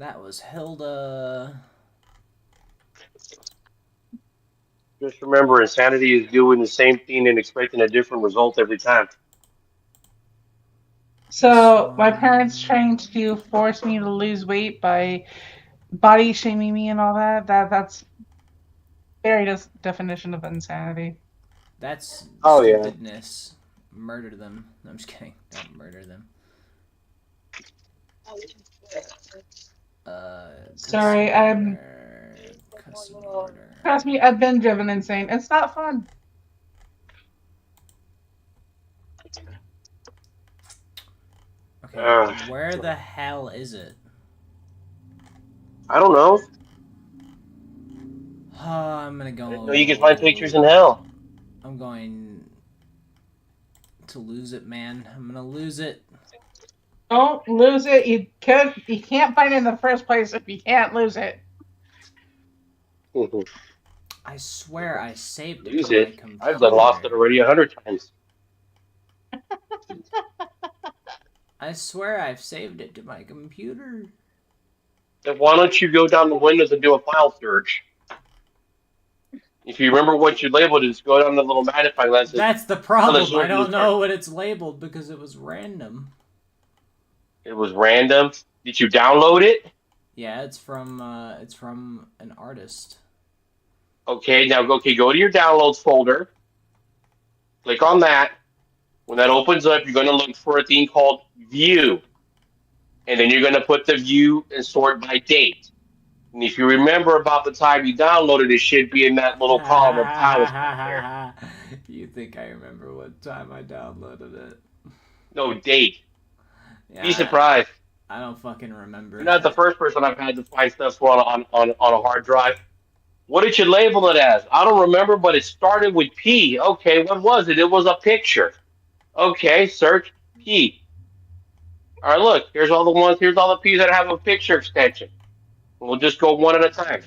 That was Hilda. Just remember, insanity is doing the same thing and expecting a different result every time. So my parents trying to force me to lose weight by body shaming me and all that. That's very definition of insanity. That's Oh, yeah. stupidness. Murder them. No, I'm just kidding. Don't murder them. Sorry, Custom order. trust me, I've been driven insane. It's not fun. Okay, where the hell is it? I don't know. I'm gonna I go. didn't know you could find pictures in hell. I'm going to lose it, man. I'm gonna lose it. Don't lose it. You can't find it in the first place if you can't lose it. I swear I saved it Use to my it. computer. I've done lost it already 100 times. I swear I've saved it to my computer. Then why don't you go down the windows and do a file search? If you remember what you labeled, just go down the little magnifying glass. That's the problem. I don't know what it's labeled because it was random. It was random. Did you download it? Yeah, it's from an artist. Okay, now go to your downloads folder. Click on that. When that opens up, you're going to look for a thing called View. And then you're going to put the view and sort by date. And if you remember about the time you downloaded, it should be in that little column of tiles there. You think I remember what time I downloaded it? No, date. Yeah, Be surprised. I don't fucking remember. You're not the first person I've had to find stuff for on a hard drive. What did you label it as? I don't remember, but it started with P. Okay, what was it? It was a picture. Okay, search P. All right, look, here's all the ones. Here's all the P's that have a picture extension. We'll just go one at a time.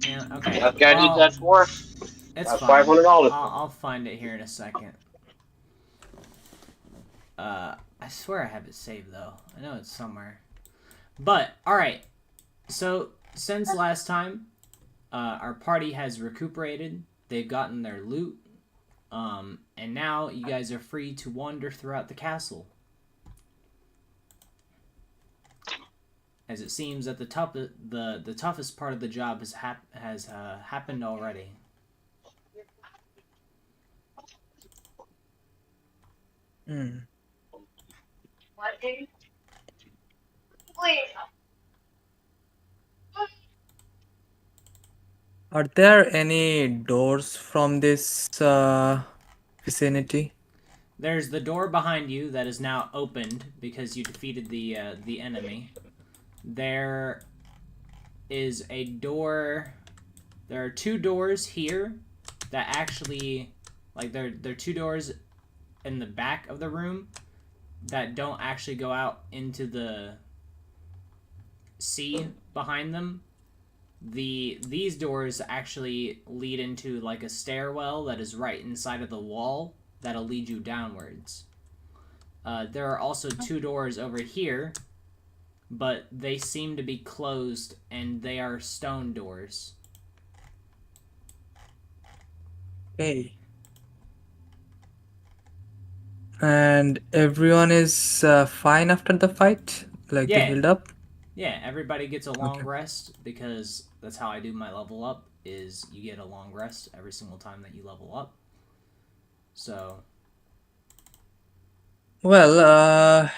Yeah, okay. That guy did that for us. It's That's fine. $500. I'll find it here in a second. I swear I have it saved though. I know it's somewhere. But all right. So since last time, our party has recuperated. They've gotten their loot. And now you guys are free to wander throughout the castle. As it seems that the toughest part of the job has happened already. Are there any doors from this vicinity? There's the door behind you that is now opened because you defeated the enemy. There is a door. There are two doors here that actually, like, they're two doors in the back of the room that don't actually go out into the sea behind them. These doors actually lead into like a stairwell that is right inside of the wall that'll lead you downwards. There are also two doors over here, but they seem to be closed and they are stone doors. Okay. And everyone is fine after the fight? Like they Yeah. healed up? Yeah, everybody gets a long Okay. rest because that's how I do my level up, is you get a long rest every single time that you level up. So, Well,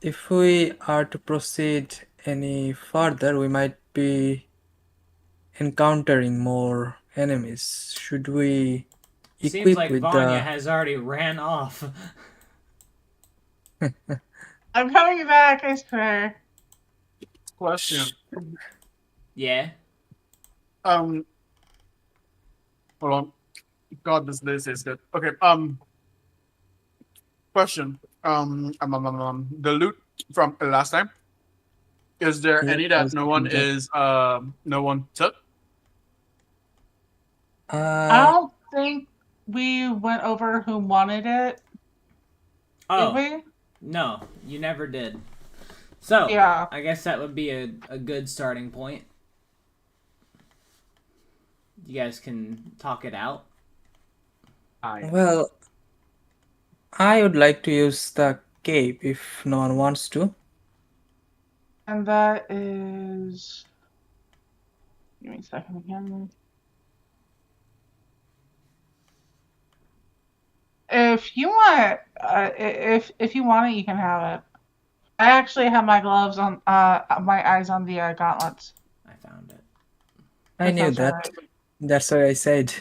if we are to proceed any further, we might be encountering more enemies. Should we seems equip like with Vanya the... has already ran off. I'm coming back, I swear. Question. Yeah. Hold on. God, this list is good. Okay. Question. The loot from last time. Is there Yeah, any I that was no one thinking that. is no one took? I don't think we went over who wanted it. Did Oh, we? no, you never did. So, Yeah. I guess that would be a good starting point. You guys can talk it out. Well, I would like to use the cape if no one wants to. And that is. Give me a second again. If you want, if you want it, you can have it. I actually have my gloves on, my eyes on the gauntlets. I found it. I If knew that's that. alright. That's why I said.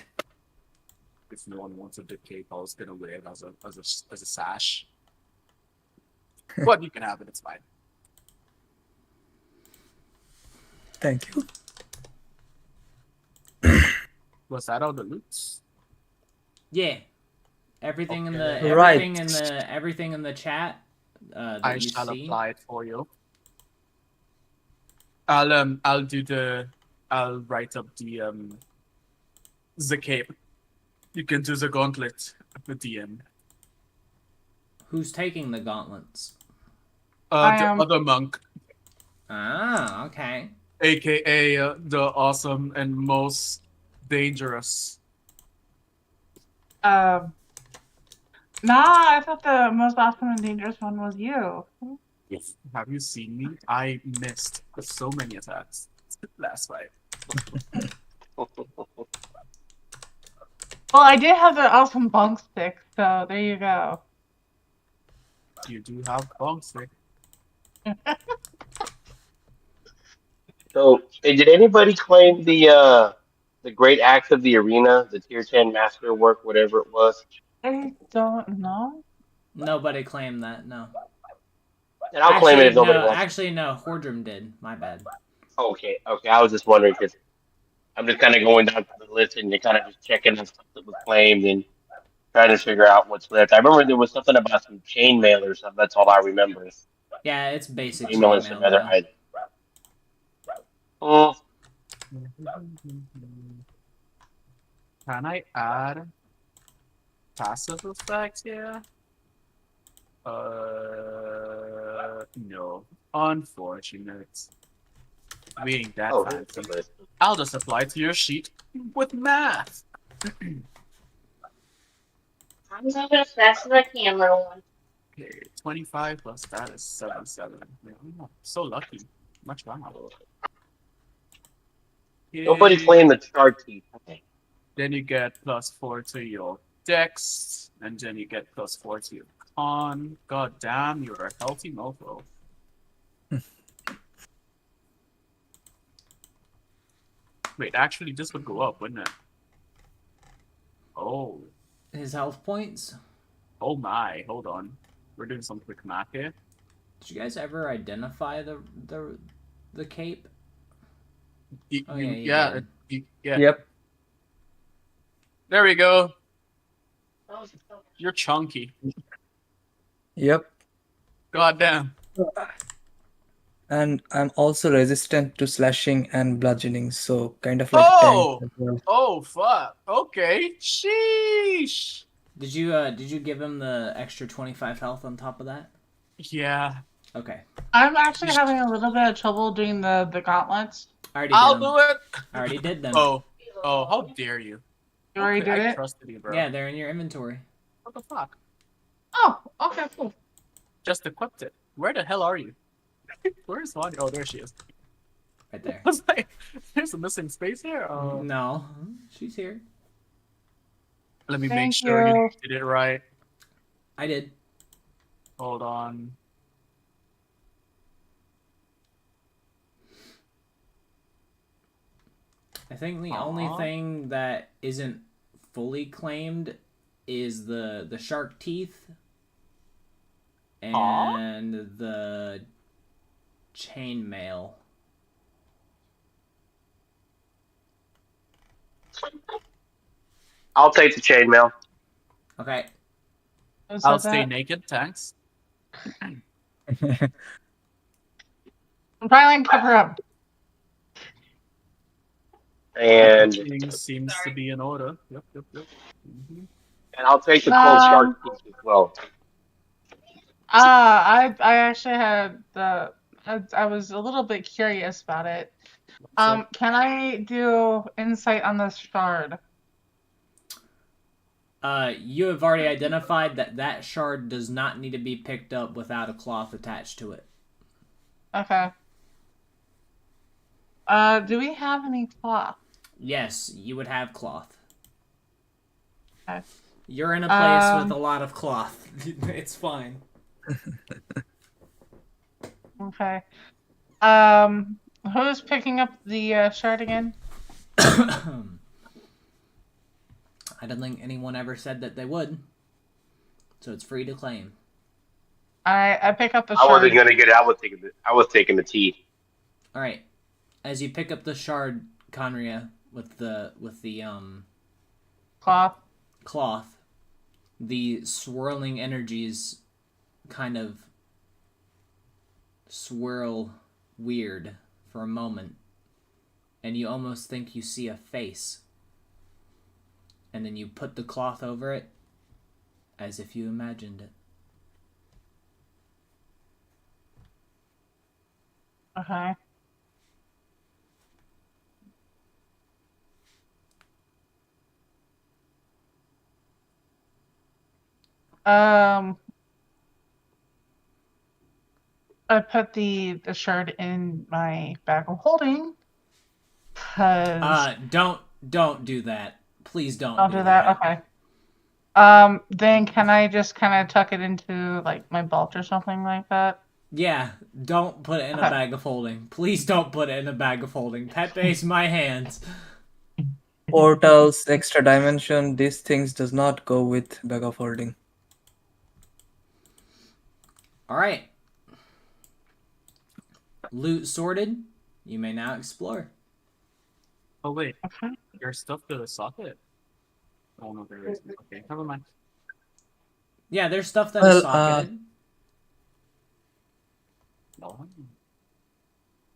If no one wants a big cape, I was gonna wear it as a sash. But you can have it. It's fine. Thank you. Was that all the loots? Yeah. Everything in the Okay. Right. everything in the chat that I you shall see. apply it for you. I'll write up the cape. You can do the gauntlet at the end. Who's taking the gauntlets? I The am. other monk, Ah, okay. aka the awesome and most dangerous. Nah, I thought the most awesome and dangerous one was you. Yes. Have you seen me? I missed so many attacks last fight. Well, I did have the awesome bunk stick, so there you go. You do have bong stick. So, hey, did anybody claim the great axe of the arena, the tier 10 masterwork, whatever it was? I don't know. Nobody claimed that. No. And I'll claim it if nobody wants. Actually, no. Hordrum did. My bad. Okay, okay. I was just wondering because I'm just kind of going down the list and kind of just checking the stuff that was claimed and trying to figure out what's left. I remember there was something about some chainmail or something. That's all I remember. Yeah, it's basic Chainmail and some chainmail other though. items. Oh, Can I add passive effect here? No. Unfortunate. We ain't that oh, here's fancy. the list. I'll just apply to your sheet with math. I'm moving as fast as I can, little one. Okay, 25 plus that is 77. Man, I'm so lucky. Much better. Nobody Okay. claimed the chart teeth. Okay. Then you get +4 to your dex, and then you get +4 to your con. God damn, you're a healthy mofo. Wait, actually, this would go up, wouldn't it? Oh, His health points. oh my! Hold on, we're doing some quick math here. Did you guys ever identify the cape? Oh, yeah, you yeah, did. yeah. Yep. There we go. Oh, You're chunky. Yep. God damn. And I'm also resistant to slashing and bludgeoning, so kind of like Oh! tank as well. Oh fuck. Okay. Sheesh. Did you give him the extra 25 health on top of that? Yeah. Okay. I'm actually having a little bit of trouble doing the gauntlets. I already I'll did them. do it. I already did them. Oh. Oh, how dare you? You already Okay, did I it? trusted you, bro. Yeah, they're in your inventory. What the fuck? Oh, okay, cool. Just equipped it. Where the hell are you? Where's Vanya? Oh, there she is. Right there. I was like, there's a missing space here. No, she's here. Let me make Thank sure you you. did it right. I did. Hold on. I think the only Aw. thing that isn't fully claimed is the shark teeth Aw. and the chainmail. I'll take the chainmail. Okay. Who said I'll stay that? naked, thanks. I'm trying to cover up. And Everything seems to be in order. Yep. Mhm. and I'll take the cold shark teeth as well. I actually had the I was a little bit curious about it. So, Can I do insight on this shard? You have already identified that that shard does not need to be picked up without a cloth attached to it. Okay. Do we have any cloth? Yes, you would have cloth. Okay. You're in a place with a lot of cloth. It's fine. Okay. Who's picking up the shard again? I don't think anyone ever said that they would. So it's free to claim. I pick up the I shard. wasn't gonna get it. I was taking the tea. Alright. As you pick up the shard, Conria, with the Cloth. cloth, the swirling energies kind of swirl weird for a moment, and you almost think you see a face. And then you put the cloth over it as if you imagined it. Okay. I put the shard in my bag of holding. Cause Don't do that. Please don't I'll do do that. Okay. Then can I just kind of tuck it into like my belt or something like that? Yeah, don't put it in a Okay. bag of holding. Please don't put it in a bag of holding. Pepe's my hands. Portals, extra dimension, these things does not go with bag of holding. Alright. Loot sorted. You may now explore. oh wait, Okay. your stuff to the socket? Oh no, there isn't. Okay, never mind. Yeah, there's stuff that is Well, socketed. No.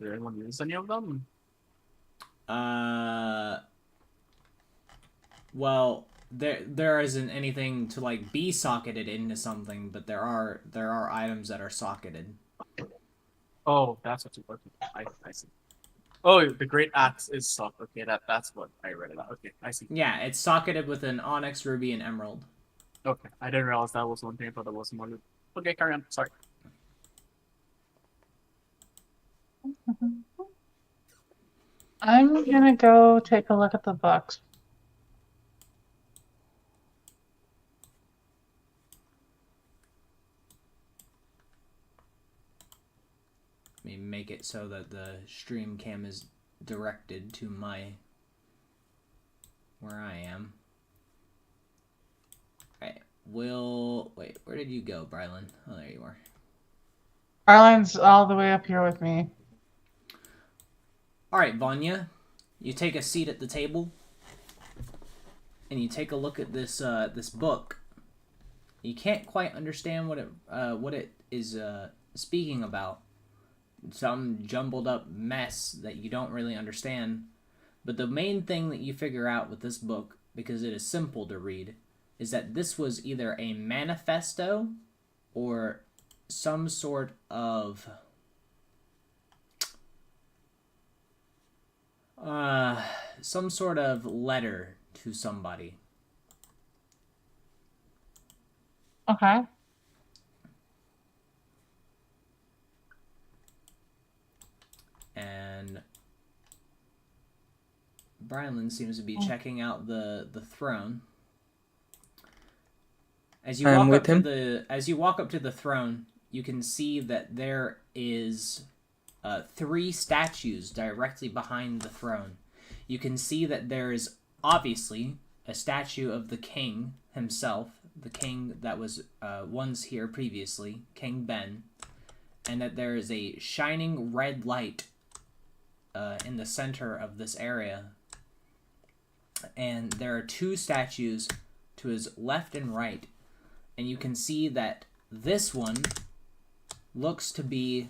Did anyone use any of them? Well, there isn't anything to like be socketed into something, but there are items that are socketed. Oh, that's what you're working. I see. Oh, the great axe is sock. Okay, that's what I read about. Okay, I see. Yeah, it's socketed with an onyx, ruby, and emerald. Okay, I didn't realize that was one thing. I thought there was more. Okay, carry on. Sorry. I'm gonna go take a look at the books. Let me make it so that the stream cam is directed to where I am. Alright, wait, where did you go, Brylan? Oh, there you are. Arlen's all the way up here with me. Alright, Vanya, you take a seat at the table, and you take a look at this this book. You can't quite understand what it is speaking about. Some jumbled up mess that you don't really understand. But the main thing that you figure out with this book, because it is simple to read, is that this was either a manifesto or some sort of letter to somebody. Okay. And Brylan seems to be checking out the throne. As you walk up to the throne, you can see that there is 3 statues directly behind the throne. You can see that there is obviously a statue of the king himself, the king that was once here previously, King Ben, and that there is a shining red light in the center of this area. And there are 2 statues to his left and right, and you can see that this one looks to be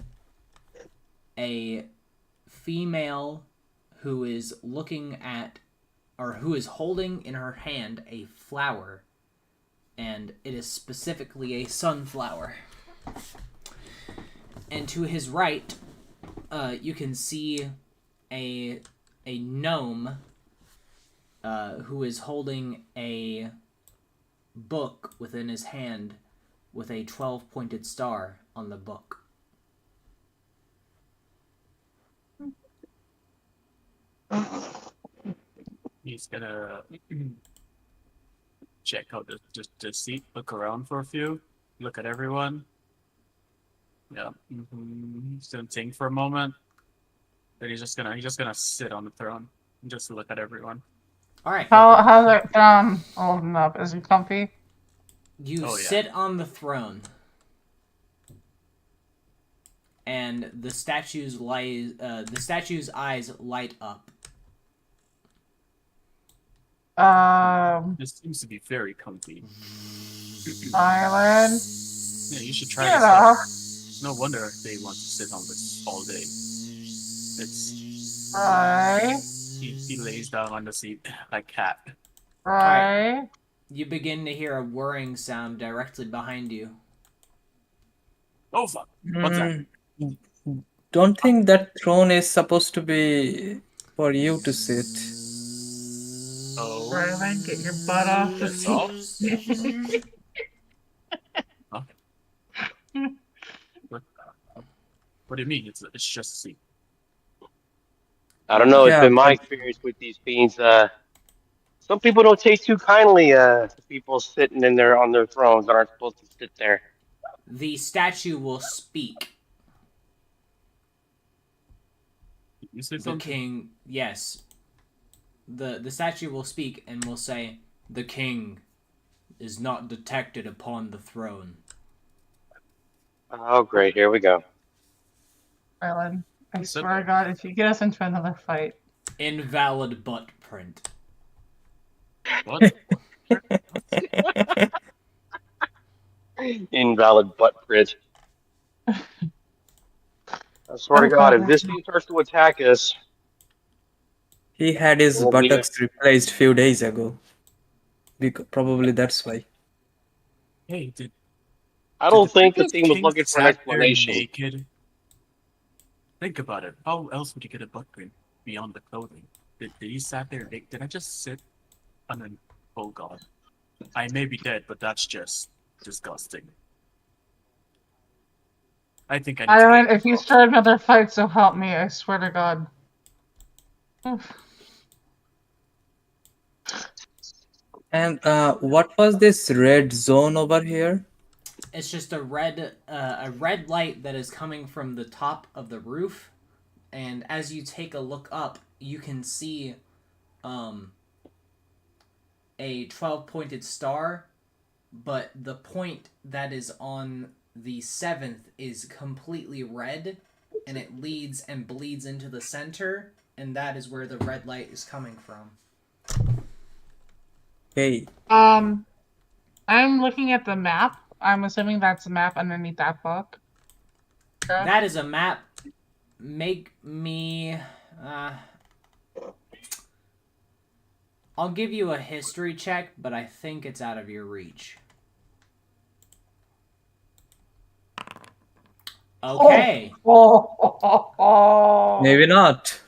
a female who is looking at, or who is holding in her hand a flower, and it is specifically a sunflower. And to his right, you can see a gnome who is holding a book within his hand with a 12-pointed star on the book. He's gonna check out the seat, look around for a few, look at everyone. Yeah. He's gonna think for a moment. Then he's just gonna sit on the throne and just look at everyone. All right. How's it holding up? Is it comfy? You sit on the throne, and the statue's eyes light up. This seems to be very comfy. Island. Yeah, you should try Yeah. this out. No wonder they want to sit on this all day. It's Right. he lays down on the seat like cat. Right. You begin to hear a whirring sound directly behind you. Oh fuck! What's that? Don't think that throne is supposed to be for you to sit. Oh, Rylan, get your butt off the that's all? seat. Okay. What do you mean? It's just a seat. I don't know. It's Yeah, been my but experience with these fiends. Some people don't take too kindly to people sitting in there on their thrones that aren't supposed to sit there. The statue will speak. You say The something? king, yes. The statue will speak and will say, "The king is not detected upon the throne." Oh, great. Here we go. Rylan, I Sit swear to there. God, if you get us into another fight. Invalid butt print. What? Invalid butt print. I swear to God, if this fiend starts to attack us, he had his Won't be buttocks replaced few days ago. Probably that's why. Hey, did I don't the think the previous thing was king looking for an sat there explanation. naked? Think about it. How else would you get a butt print beyond the clothing? Did he sat there naked? Did I just sit on an... Oh god. I may be dead, but that's just disgusting. I think I need to Island, get if you start another fight, so help me, I swear to God. And what was this red zone over here? It's just a red light that is coming from the top of the roof, and as you take a look up, you can see a 12-pointed star, but the point that is on the 7th is completely red, and it leads and bleeds into the center, and that is where the red light is coming from. Hey, I'm looking at the map. I'm assuming that's the map underneath that book. Yeah. That is a map. Make me... I'll give you a history check, but I think it's out of your reach. Okay. maybe not.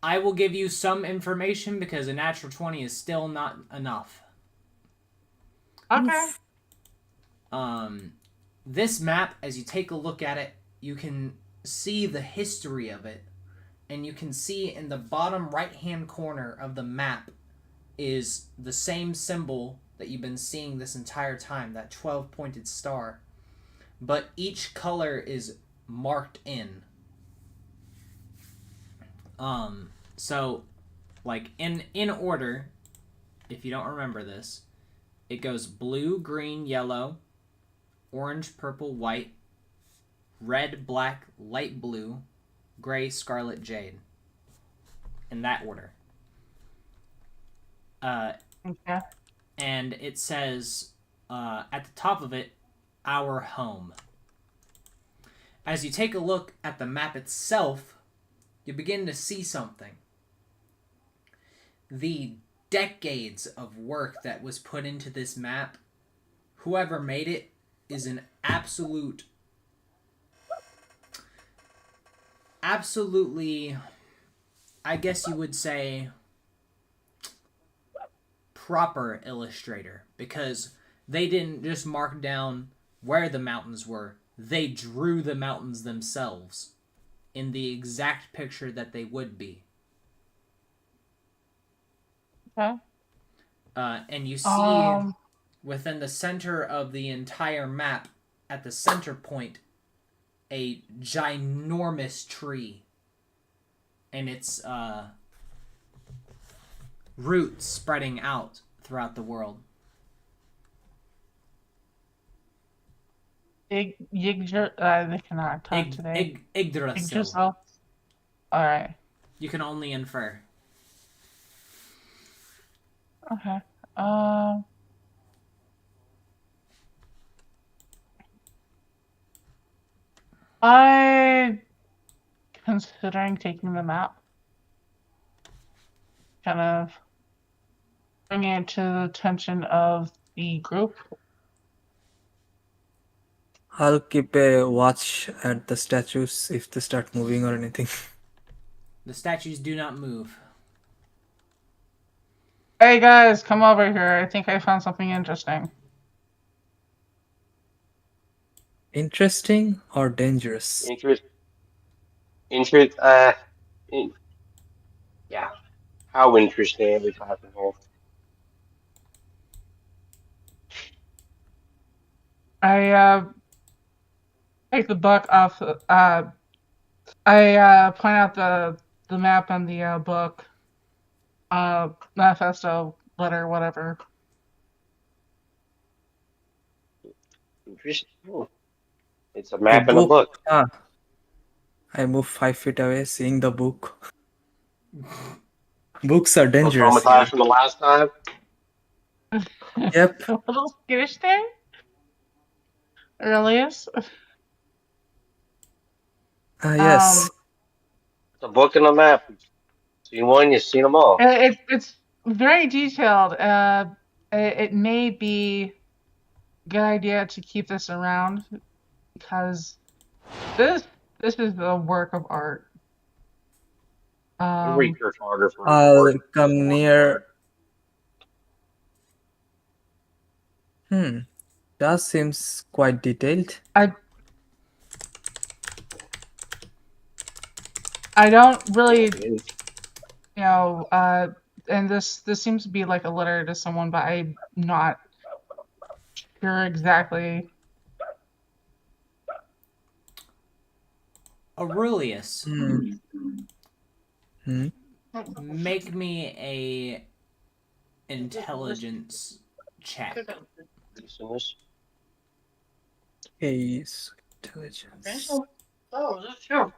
I will give you some information because a natural 20 is still not enough. Okay. This map, as you take a look at it, you can see the history of it, and you can see in the bottom right-hand corner of the map is the same symbol that you've been seeing this entire time, that 12-pointed star. But each color is marked in. So, like, in order, if you don't remember this, it goes blue, green, yellow, orange, purple, white, red, black, light blue, gray, scarlet, jade. In that order. Okay. And it says, at the top of it, our home. As you take a look at the map itself, you begin to see something. The decades of work that was put into this map, whoever made it is an absolute absolutely, I guess you would say, proper illustrator, because they didn't just mark down where the mountains were, they drew the mountains themselves in the exact picture that they would be. Okay. And you see Um. within the center of the entire map, at the center point, a ginormous tree, and its roots spreading out throughout the world. They cannot talk today. Yggdrasil. Yggdrasil. All right. You can only infer. Okay. I considering taking the map, kind of bringing it to the attention of the group. I'll keep a watch at the statues if they start moving or anything. The statues do not move. Hey guys, come over here. I think I found something interesting. Interesting or dangerous? Interest. In, yeah. How interesting are we talking here? I take the book off. I point out the map and the book, manifesto, letter, whatever. Interesting. Oh, it's a A map and a book. book. Ah, I move 5 feet away, seeing the book. Books are Still dangerous traumatized here. from the last time. Yep. A little skittish there, earliest. Yes. It's a book and a map. You've seen one, you've seen them all. It's very detailed. It may be a good idea to keep this around because this is a work of art. Every cartographer is I'll working on this come work of near. art. That seems quite detailed. I don't really, Yeah, it is. and this seems to be like a letter to someone, but I'm not sure exactly. Aurelius, Hmm. make me a intelligence check. Listen this. Okay, so intelligence. Oh, that's true.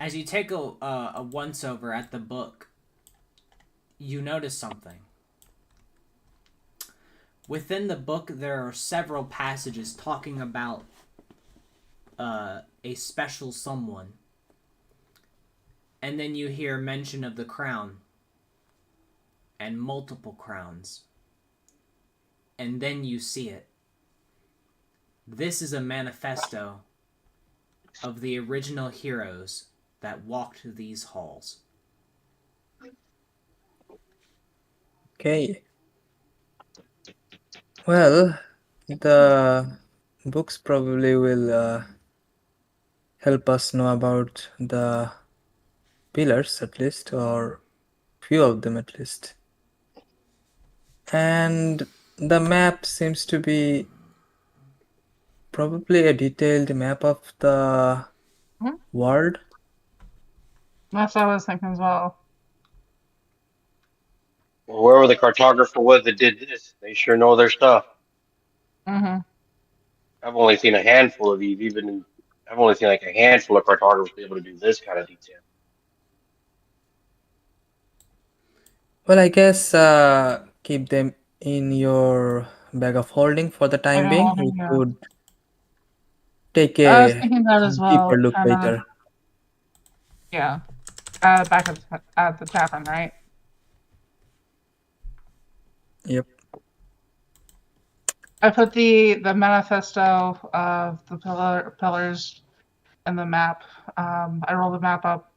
As you take a once over at the book, you notice something. Within the book, there are several passages talking about a special someone. And then you hear mention of the crown. And multiple crowns. And then you see it. This is a manifesto of the original heroes that walked these halls. Okay. Well, the books probably will help us know about the pillars at least, or few of them at least. And the map seems to be probably a detailed map of the Mhm. world. That's what I was thinking as well. Well, whoever the cartographer was that did this, they sure know their stuff. Mm-hmm. I've only seen a handful of these. I've only seen like a handful of cartographers be able to do this kind of detail. Well, I guess keep them in your bag of holding for the time being. We Yeah. could take I was a thinking that as deeper well. look Kind of, later. yeah. Back at the tavern, right? Yep. I put the manifesto of the pillars and the map. I roll the map up,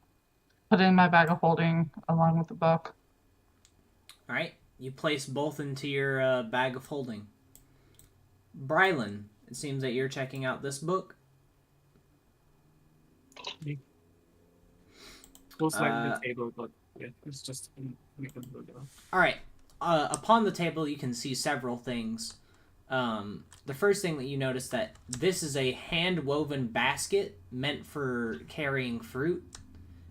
put it in my bag of holding along with the book. All right, you place both into your bag of holding. Brylan, it seems that you're checking out this book. Most likely the table, but yeah, it's just we can go down. All right. Upon the table, you can see several things. The first thing that you notice that this is a hand-woven basket meant for carrying fruit,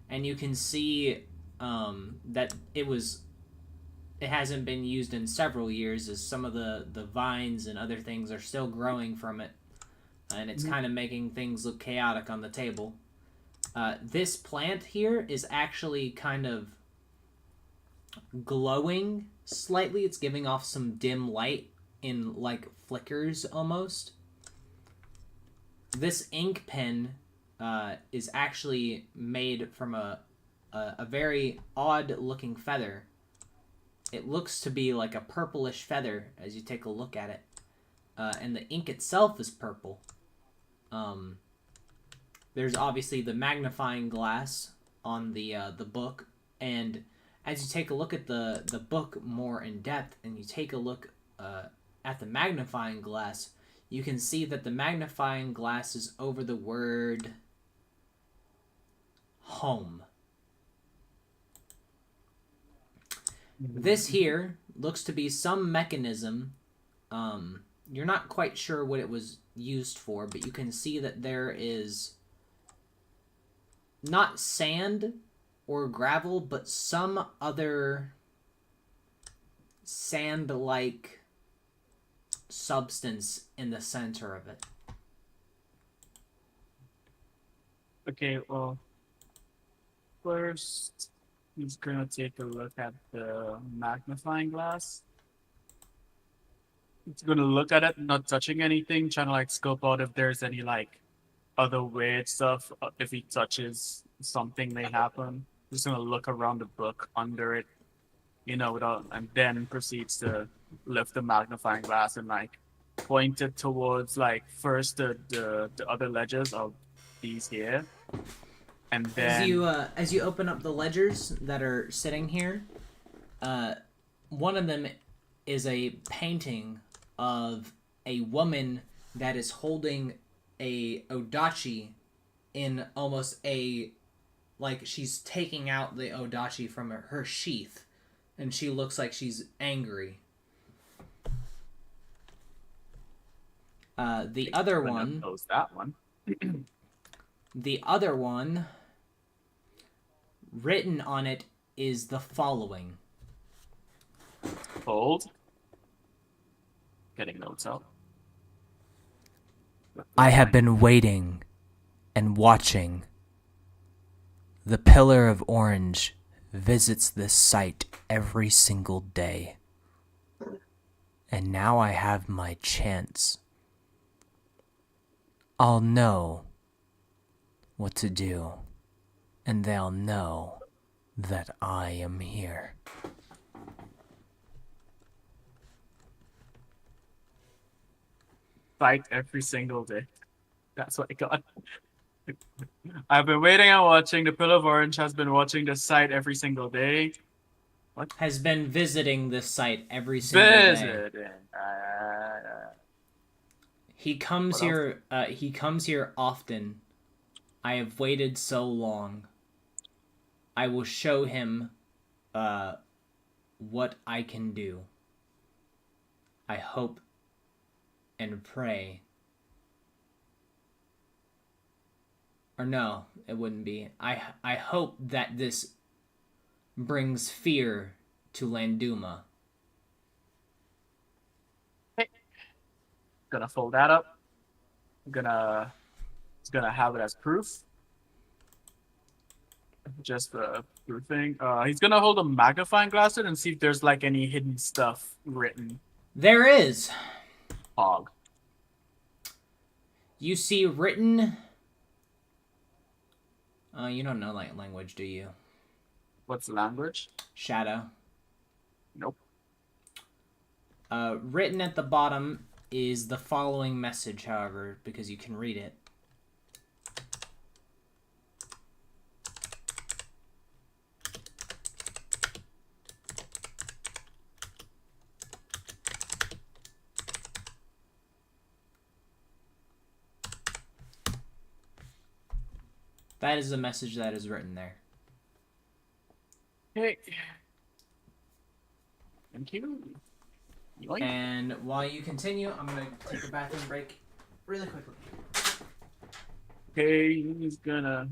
and you can see that it hasn't been used in several years, as some of the vines and other things are still growing from it, and it's kind of making things look chaotic on the table. This plant here is actually kind of glowing slightly. It's giving off some dim light in like flickers almost. This ink pen is actually made from a very odd looking feather. It looks to be like a purplish feather as you take a look at it, and the ink itself is purple. There's obviously the magnifying glass on the book, and as you take a look at the book more in depth, and you take a look at the magnifying glass, you can see that the magnifying glass is over the word home. This here looks to be some mechanism. You're not quite sure what it was used for, but you can see that there is not sand or gravel, but some other sand-like substance in the center of it. Okay, well, first he's gonna take a look at the magnifying glass. He's gonna look at it, not touching anything, trying to like scope out if there's any like other weird stuff. If he touches something may happen. Just gonna look around the book under it, without, and then proceeds to lift the magnifying glass and like point it towards like first the other ledgers of these here, and then As you open up the ledgers that are sitting here, one of them is a painting of a woman that is holding a odachi in almost like she's taking out the odachi from her sheath, and she looks like she's angry. The other one knows that one. The other one, written on it, is the following. Hold. Getting notes out. I have been waiting and watching. The Pillar of Orange visits this site every single day. And now I have my chance. I'll know what to do, and they'll know that I am here. Fight every single day. That's what I got. I've been waiting and watching. The Pillar of Orange has been watching the site every single day. What? Has been visiting this site every single day. Visiting. He comes What here. He comes here often. I have waited so long. I will show him what I can do. I hope and pray. Or no, it wouldn't be. I hope that this brings fear to Landuma. Gonna fold that up. It's gonna have it as proof. Just the proofing. He's gonna hold a magnifying glass in and see if there's like any hidden stuff written. There is. Hog. You see written. You don't know language, do you? What's the language? Shadow. Nope. Written at the bottom is the following message, however, because you can read it. That is the message that is written there. Hey. Thank you. Yoink. And while you continue, I'm going to take a bathroom break really quickly. Okay, he's gonna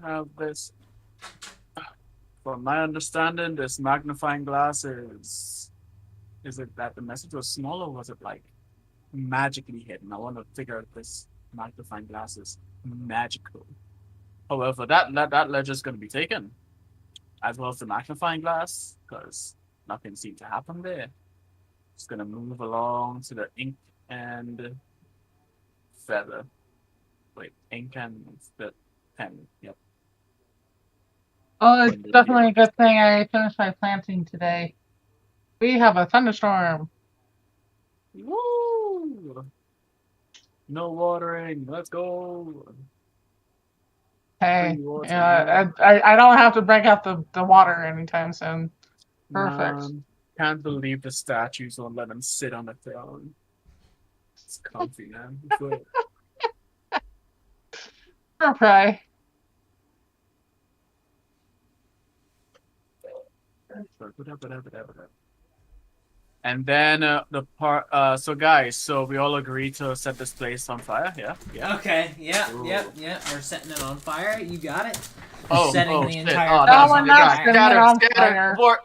have this. From my understanding, this magnifying glass is. Is it that the message was small or was it like magically hidden? I want to figure out this magnifying glass is magical. However, that ledger is going to be taken, as well as the magnifying glass, because nothing seemed to happen there. Just going to move along to the ink and feather. Wait, ink and the pen. Yep. Oh, it's definitely a good thing I finished my planting today. We have a thunderstorm. Woo! No watering. Let's go. Hey, Free water, yeah, I don't have to break out the water anytime soon. Perfect. Can't believe the statues won't let him sit on the throne. It's comfy, man. Good. Okay. And then the part. So guys, so we all agree to set this place on fire. Yeah. Yeah. Okay, yep. Ooh. We're setting it on fire. You got it. Oh, Setting the shit. entire Oh, place No, we're on not fire. setting it on fire. Abort.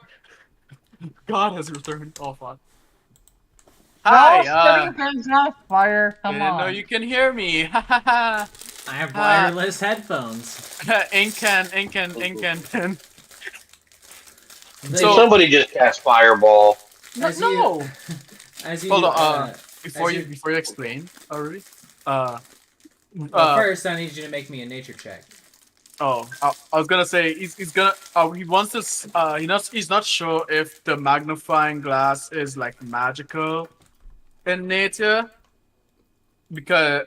God has returned. Oh fuck. No, Hi. setting things on fire. Come Didn't know on. you can hear me. Ha ha ha. I have wireless headphones. Ink and. So, somebody just cast fireball. As No. As you Hold on. Before as you you- explain already. well, Uh, first I need you to make me a nature check. Oh, I was gonna say he's gonna. He wants this. He's not sure if the magnifying glass is like magical in nature, because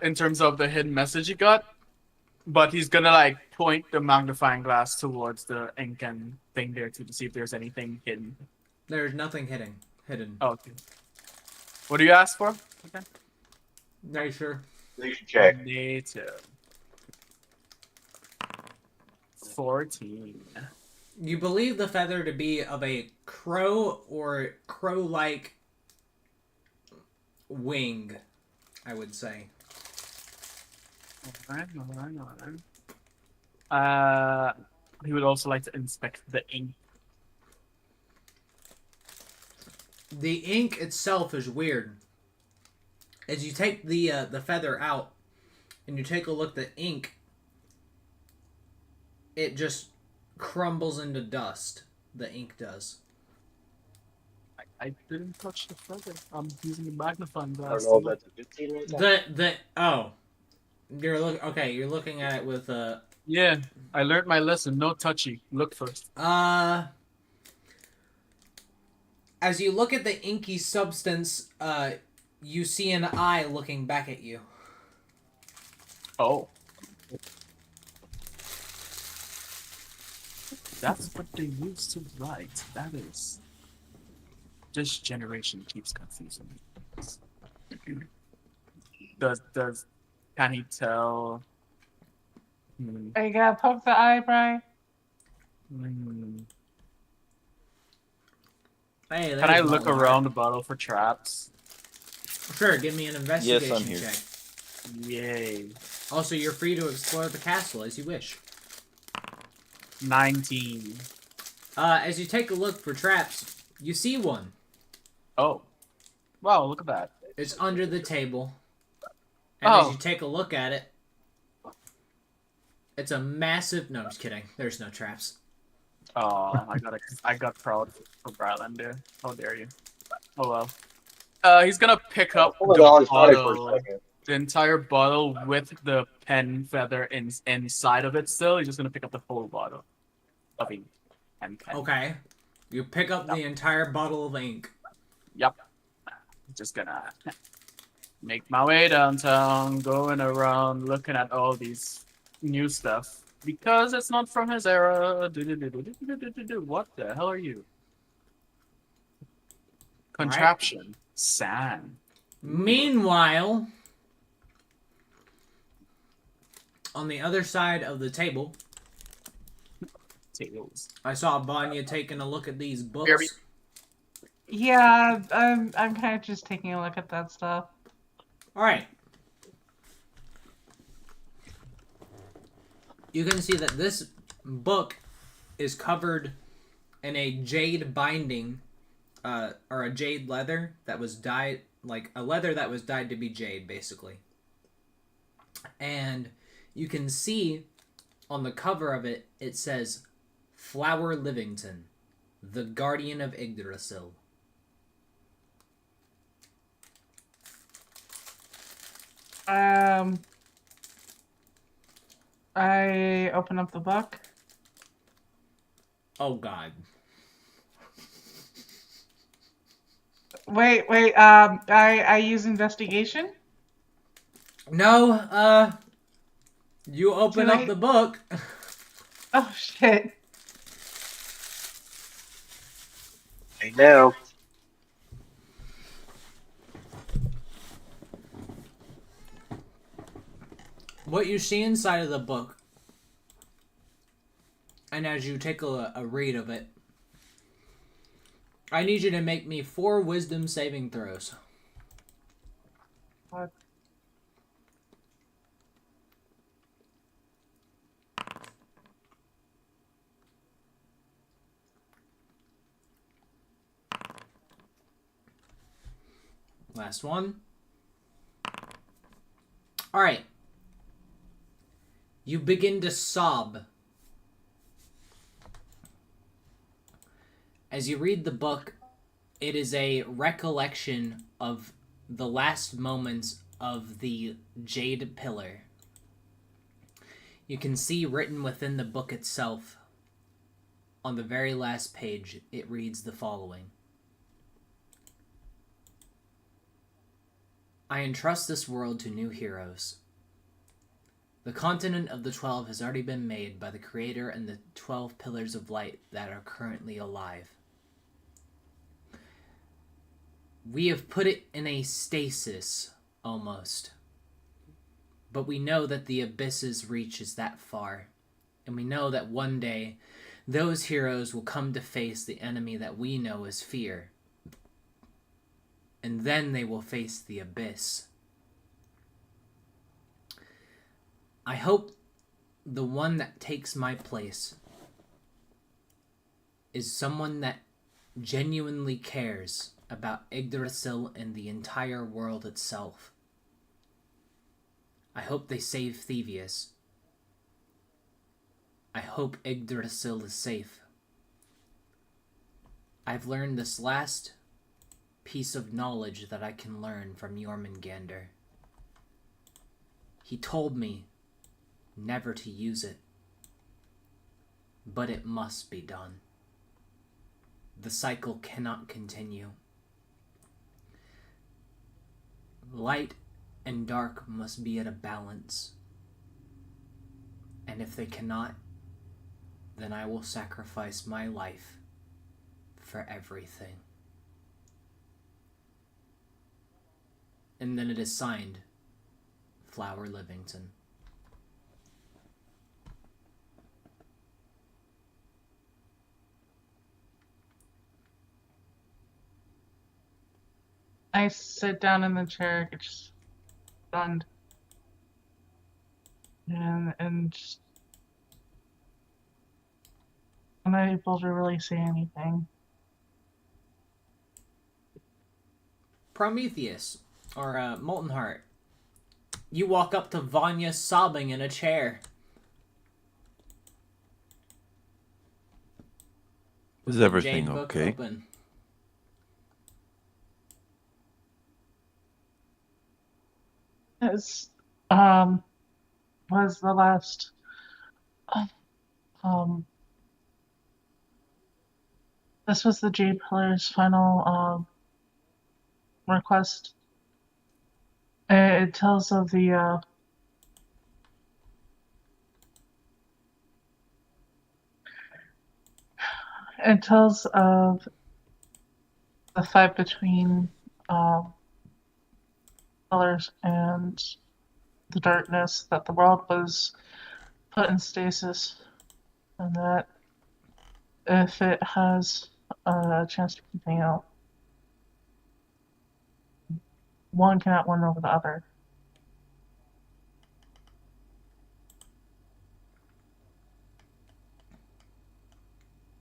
in terms of the hidden message he got, but he's gonna like point the magnifying glass towards the ink and thing there to see if there's anything hidden. There's nothing hidden. Oh, okay. What do you ask for? Okay. Nature. Nature check. Nature. 14. You believe the feather to be of a crow or crow-like wing, I would say. Alright. He would also like to inspect the ink. The ink itself is weird. As you take the feather out and you take a look at the ink, it just crumbles into dust. The ink does. I didn't touch the feather. I'm using a magnifying I glass. don't know if that's a good thing or not. You're looking at it with Yeah, I learned my lesson. No touchy. Look first. as you look at the inky substance, you see an eye looking back at you. Oh. That's what they used to write. That is. This generation keeps confusing me. Can he tell? Are you gonna poke the eye, Brian? Hey, Can I look around the bottle for traps? Sure, give me an investigation here. check. Yay. Also, you're free to explore the castle as you wish. 19. As you take a look for traps, you see one. Oh. Wow, look at that. It's under the table. And Oh. as you take a look at it, it's a massive... No, I'm just kidding. There's no traps. Oh, I got proud for Brylan there. How dare you? Oh well. He's gonna pick up Hold the on, sorry for a bottle, second. the entire bottle with the pen feather inside of it still. He's just gonna pick up the whole bottle of ink and pen. Okay. You pick up the entire bottle of ink. Yep. Just gonna make my way downtown, going around, looking at all these new stuff because it's not from his era. What the hell are you? Contraption. Sand. Meanwhile, on the other side of the table, Tails. I saw Vanya taking a look at these books. Very- Yeah, I'm kind of just taking a look at that stuff. All right. You can see that this book is covered in a jade binding, or a jade leather that was dyed, like a leather that was dyed to be jade, basically. And you can see on the cover of it, it says, Flower Livington, the Guardian of Yggdrasil. I open up the book. Oh, God. Wait. I use investigation. No, you open Too up late? the book. Oh shit. I know. What you see inside of the book, and as you take a read of it, I need you to make me 4 wisdom saving throws. What? Last one. All right. You begin to sob. As you read the book, it is a recollection of the last moments of the Jade Pillar. You can see written within the book itself, on the very last page, it reads the following. I entrust this world to new heroes. The continent of the 12 has already been made by the Creator and the 12 pillars of light that are currently alive. We have put it in a stasis, almost. But we know that the abyss's reach is that far. And we know that one day, those heroes will come to face the enemy that we know as fear. And then they will face the abyss. I hope the one that takes my place is someone that genuinely cares about Yggdrasil and the entire world itself. I hope they save Thievius. I hope Yggdrasil is safe. I've learned this last piece of knowledge that I can learn from Jormungandr. He told me never to use it, but it must be done. The cycle cannot continue. Light and dark must be at a balance, and if they cannot, then I will sacrifice my life for everything. And then it is signed, Flower Livington. I sit down in the chair, get just stunned. And just I'm not able to really say anything. Prometheus, or Molten Heart, you walk up to Vanya sobbing in a chair. Is The everything jade book okay? open. This was the last this was the Jade Pillar's final request. It tells of the it tells of the fight between colors and the darkness, that the world was put in stasis, and that if it has a chance to continue, one cannot win over the other.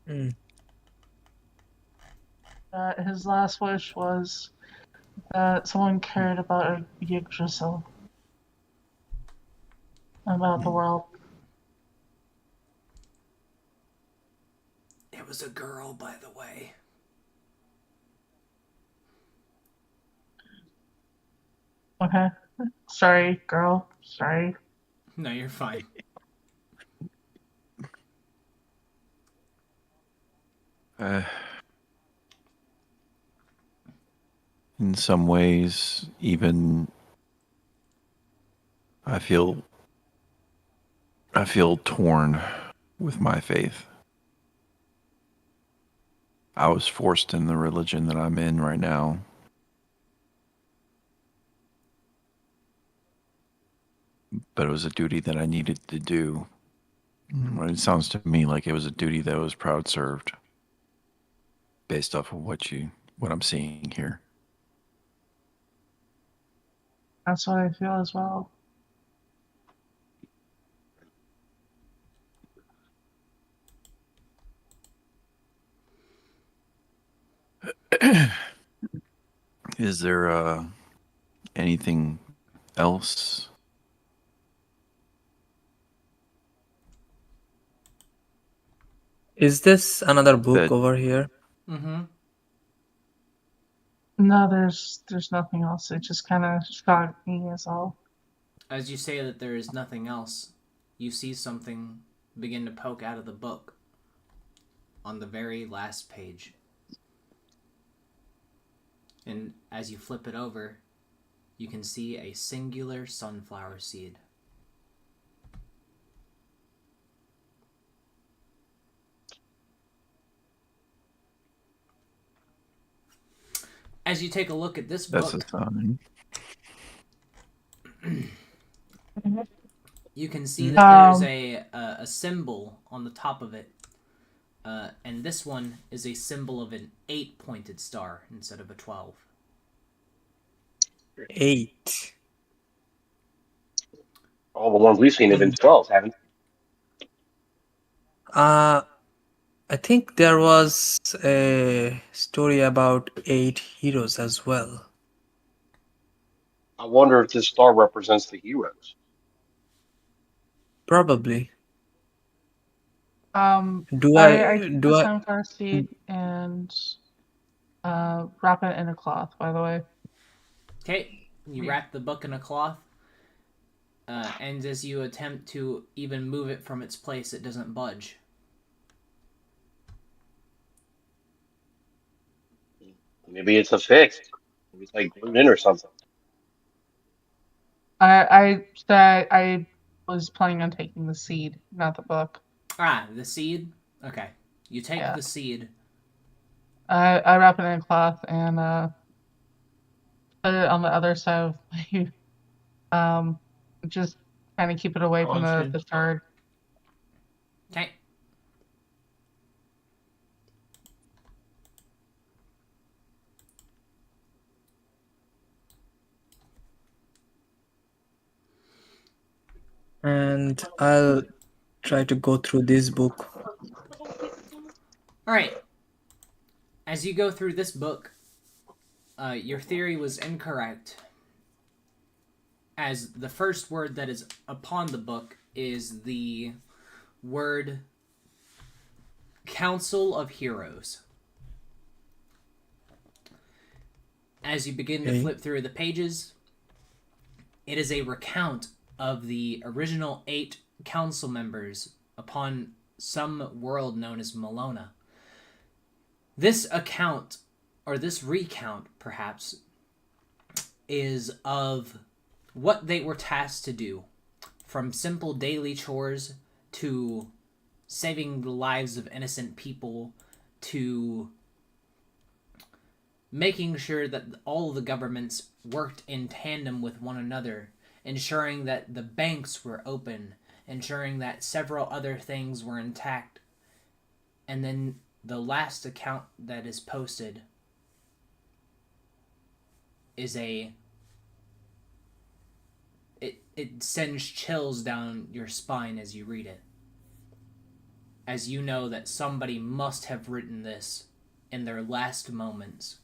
Hmm. His last wish was that someone cared about Yggdrasil, about the world. It was a girl, by the way. Okay. Sorry, girl. Sorry. No, you're fine. In some ways, even I feel torn with my faith. I was forced in the religion that I'm in right now. But it was a duty that I needed to do. It sounds to me like it was a duty that was proud served, based off of what I'm seeing here. That's what I feel as well. Is there anything else? Is this another book That- over here? Mm-hmm. No, there's nothing else. It just kind of shocked me as all. As you say that there is nothing else, you see something begin to poke out of the book on the very last page. And as you flip it over, you can see a singular sunflower seed. As you take a look at this That's book, a sign. you can see that there's a symbol on the top of it. And this one is a symbol of an 8-pointed star instead of a 12. 8. All the ones we've seen have been 12s, haven't I think there was a story about 8 heroes as well. I wonder if this star represents the heroes. Probably. Do I I took do the I sunflower seed and wrap it in a cloth, by the way. Okay, you wrap the book in a cloth, and as you attempt to even move it from its place, it doesn't budge. Maybe it's a fix. Maybe it's like glued in or something. I was planning on taking the seed, not the book. Ah, the seed? Okay. You take Yeah. the seed. I wrap it in a cloth and put it on the other side of my just kind of keep it away from the shard. Okay. and I'll try to go through this book. Alright. As you go through this book, your theory was incorrect. As the first word that is upon the book is the word Council of Heroes. As you begin to Okay. flip through the pages, it is a recount of the original 8 council members upon some world known as Malona. This account, or this recount perhaps, is of what they were tasked to do, from simple daily chores to saving the lives of innocent people to making sure that all of the governments worked in tandem with one another, ensuring that the banks were open, ensuring that several other things were intact. And then the last account that is posted is it sends chills down your spine as you read it. As you know that somebody must have written this in their last moments.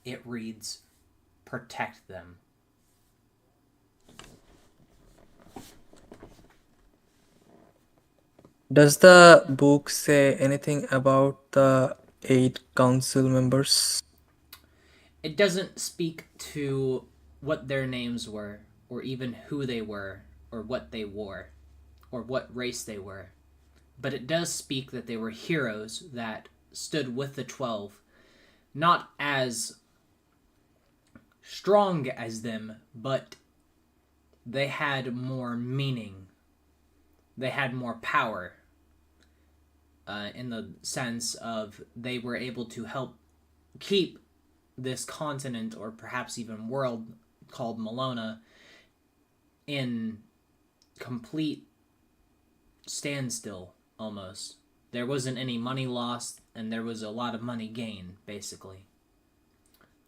It reads, "Protect them." Does the book say anything about the 8 council members? It doesn't speak to what their names were, or even who they were, or what they wore, or what race they were. But it does speak that they were heroes that stood with the 12, not as strong as them, but they had more meaning. They had more power, in the sense of they were able to help keep this continent, or perhaps even world called Malona, in complete standstill almost. There wasn't any money lost, and there was a lot of money gained, basically.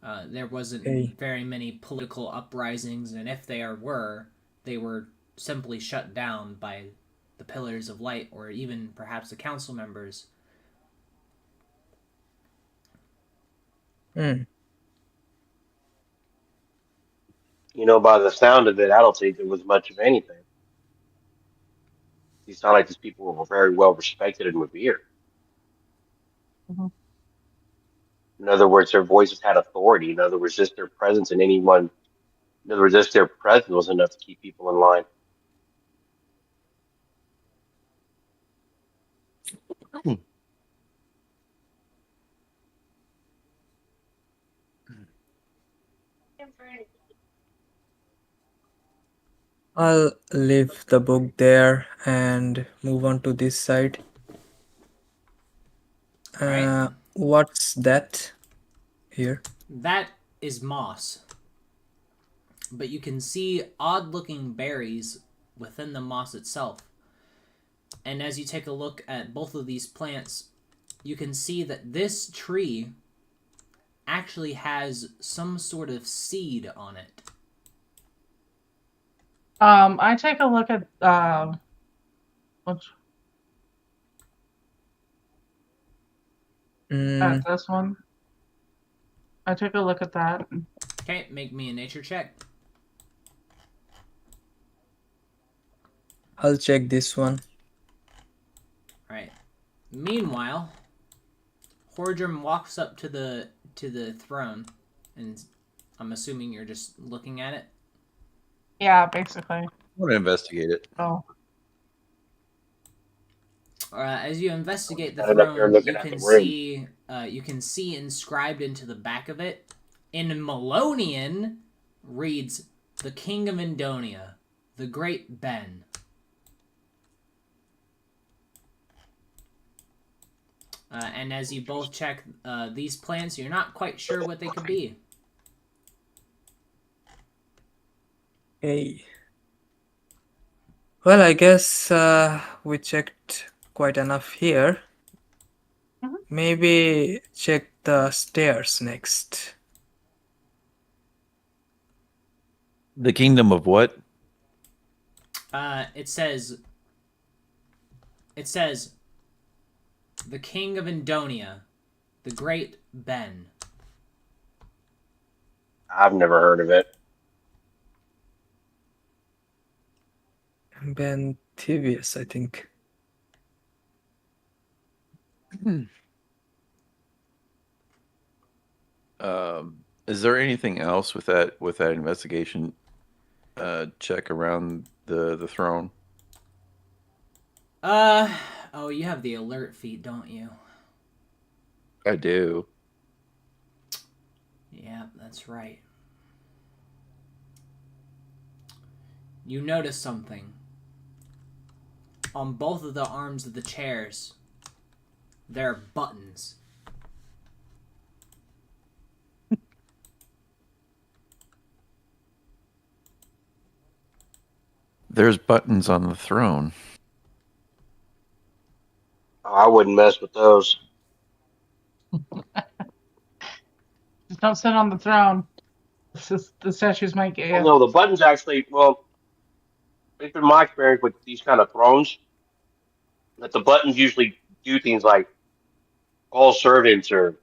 There wasn't Okay. very many political uprisings, and if there were, they were simply shut down by the Pillars of Light, or even perhaps the council members. Hmm. You know, by the sound of it, I don't think there was much of anything. These sound like these people were very well respected and revered. Mhm. In other words, their voices had authority. In other words, just their presence in anyone. In other words, just their presence was enough to keep people in line. I'll leave the book there and move on to this side. Right? What's that here? That is moss. But you can see odd looking berries within the moss itself. And as you take a look at both of these plants, you can see that this tree actually has some sort of seed on it. I take a look at which Mm, this one. I take a look at that. Okay, make me a nature check. I'll check this one. Alright. Meanwhile, Hordrum walks up to the throne, and I'm assuming you're just looking at it. Yeah, basically. I want to investigate it. Oh. As you investigate the Standing up here throne, looking at the room. you can see inscribed into the back of it, in Malonian, reads, "The King of Indonia, the Great Ben." And as you both check these plants, you're not quite sure what they could be. Okay. Well, I guess we checked quite enough here. Mhm. Maybe check the stairs next. The kingdom of what? It says, "The King of Indonia, the Great Ben." I've never heard of it. Bentivius, I think. Is there anything else with that investigation check around the throne? Oh, you have the alert feat, don't you? I do. Yeah, that's right. you notice something. On both of the arms of the chairs, there are buttons. There's buttons on the throne. I wouldn't mess with those. Just don't sit on the throne. The statues might get Well, you. no, the buttons actually. Well, it's been my experience with these kind of thrones that the buttons usually do things like call servants or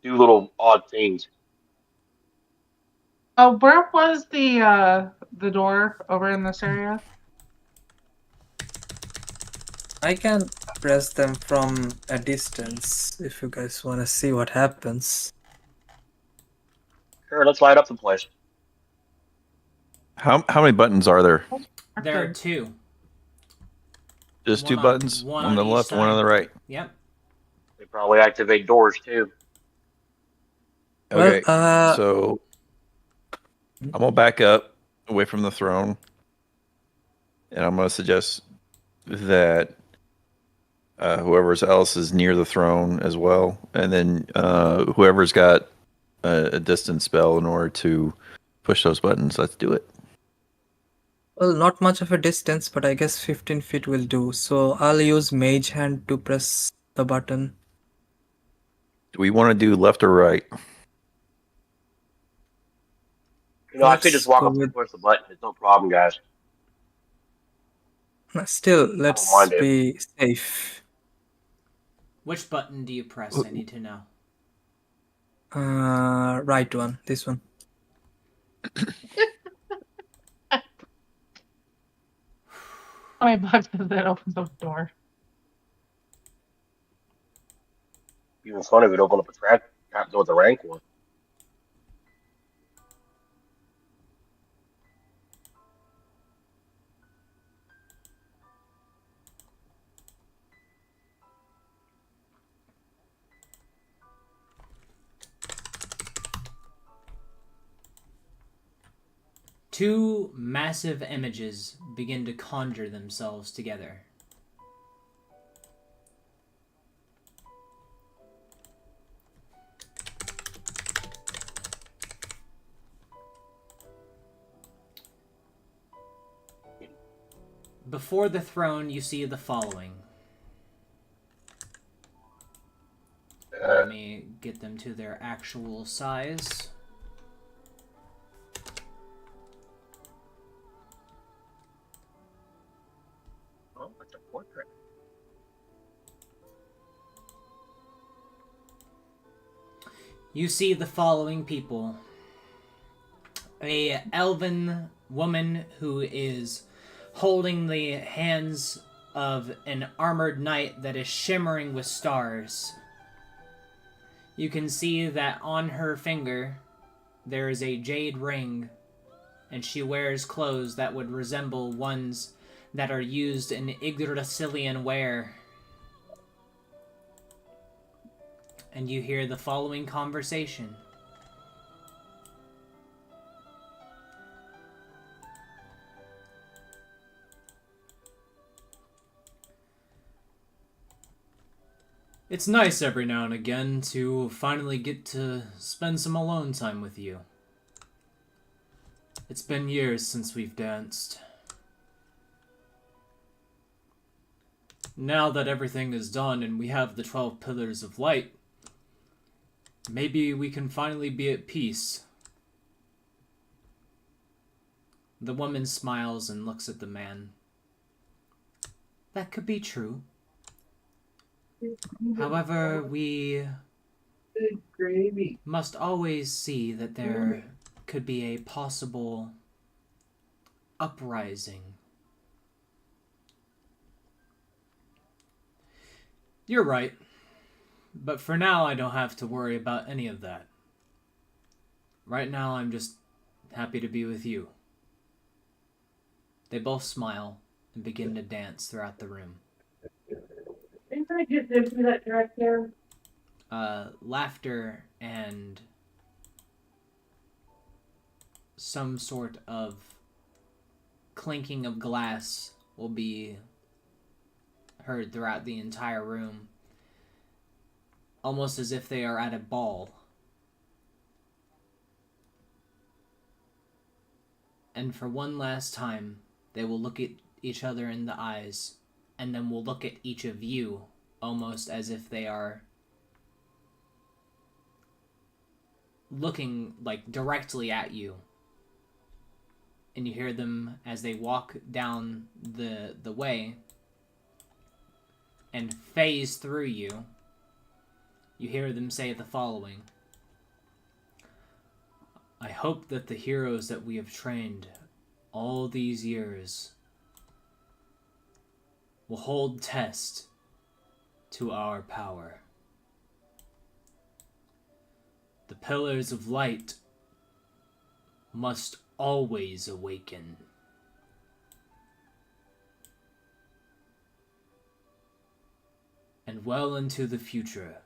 do little odd things. Oh, where was the door over in this area? I can press them from a distance if you guys want to see what happens. Sure, let's light up the place. How many buttons are there? There are Arthur. 2. Just One 2 on- buttons? one on on the each left, one on side. the right. Yep. They probably activate doors too. Well, Okay, so I'm gonna back up away from the throne, and I'm gonna suggest that whoever else is near the throne as well, and then whoever's got a distance spell in order to push those buttons. Let's do it. well, not much of a distance, but I guess 15 feet will do. So I'll use Mage Hand to press the button. Do we want to do left or right? You know, I could Let's just walk go up and with. push the button. It's no problem, guys. Still, I don't let's mind it. be safe. Which button do you press? I need to know. Right one. This one. How many bucks does that open the door? Even fun if it opened up a trap door with a rank one. Two massive images begin to conjure themselves together. Before the throne, you see the following. Let me get them to their actual size. Oh, that's a portrait. You see the following people. A elven woman who is holding the hands of an armored knight that is shimmering with stars. You can see that on her finger there is a jade ring, and she wears clothes that would resemble ones that are used in Yggdrasilian wear. And you hear the following conversation. It's nice every now and again to finally get to spend some alone time with you. It's been years since we've danced. Now that everything is done and we have the 12 Pillars of Light, maybe we can finally be at peace. The woman smiles and looks at the man. That could be true. However, we must always see that there could be a possible uprising. You're right. But for now, I don't have to worry about any of that. Right now, I'm just happy to be with you. They both smile and begin to dance throughout the room. Laughter and some sort of clinking of glass will be heard throughout the entire room, almost as if they are at a ball. And for one last time, they will look at each other in the eyes, and then will look at each of you almost as if they are looking like directly at you. And you hear them as they walk down the way and phase through you. You hear them say the following: I hope that the heroes that we have trained all these years will hold test to our power. The pillars of light must always awaken. And well into the future,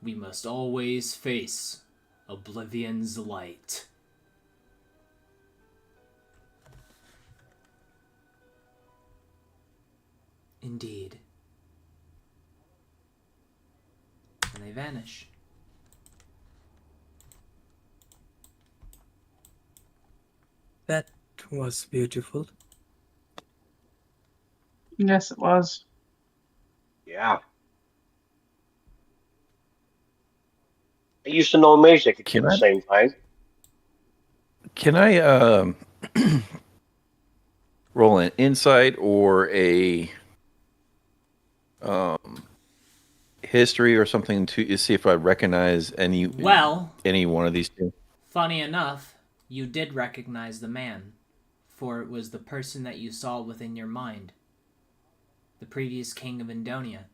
we must always face oblivion's light. Indeed. And they vanish. That was beautiful. Yes, it was. Yeah. I used to know a mage that could do Can the I- same thing. Can I roll an insight or a history or something to see if I recognize any one of these two? Funny enough, you did recognize the man, for it was the person that you saw within your mind. The previous king of Indonia.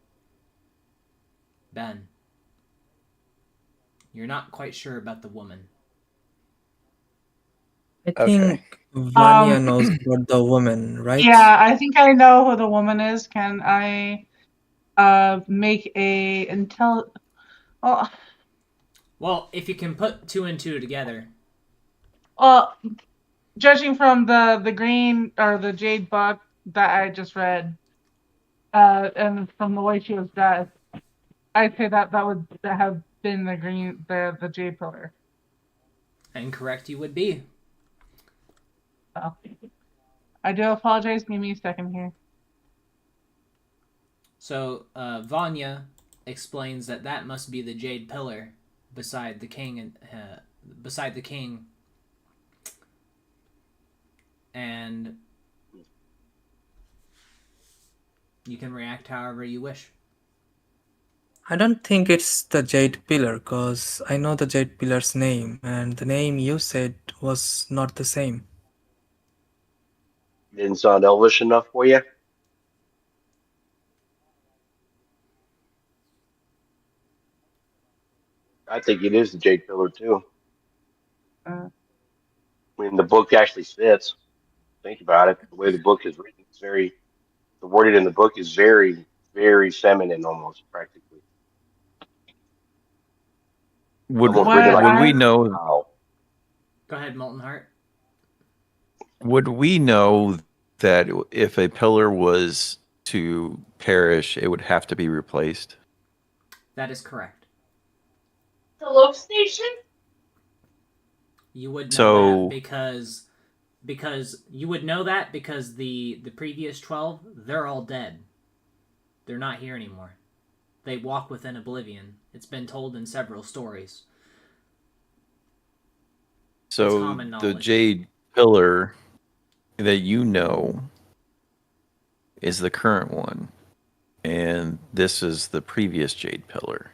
Ben. You're not quite sure about the woman. I Okay. think Vanya Um, knows about the woman, right? Yeah, I think I know who the woman is. Can I make a intel? Oh, Well, if you can put two and two together. well, judging from the green or the jade book that I just read, and from the way she was dressed, I'd say that would have been the jade pillar. Incorrect you would be. So, I do apologize. Give me a second here. So, Vanya explains that that must be the jade pillar beside the king and you can react however you wish. I don't think it's the Jade Pillar, cause I know the Jade Pillar's name, and the name you said was not the same. Didn't sound elvish enough for you? I think it is the Jade Pillar too. Uh, I mean, the book actually fits. Think about it. The way the book is written, the wording in the book is very, very feminine, almost practically. Would Almost What written like, would we I know? wow. Go ahead, Molten Heart. Would we know that if a pillar was to perish, it would have to be replaced? That is correct. The loop station? You would know So- that because you would know that because the previous 12, they're all dead. They're not here anymore. They walk within oblivion. It's been told in several stories. So common the knowledge. Jade Pillar that you know is the current one, and this is the previous Jade Pillar.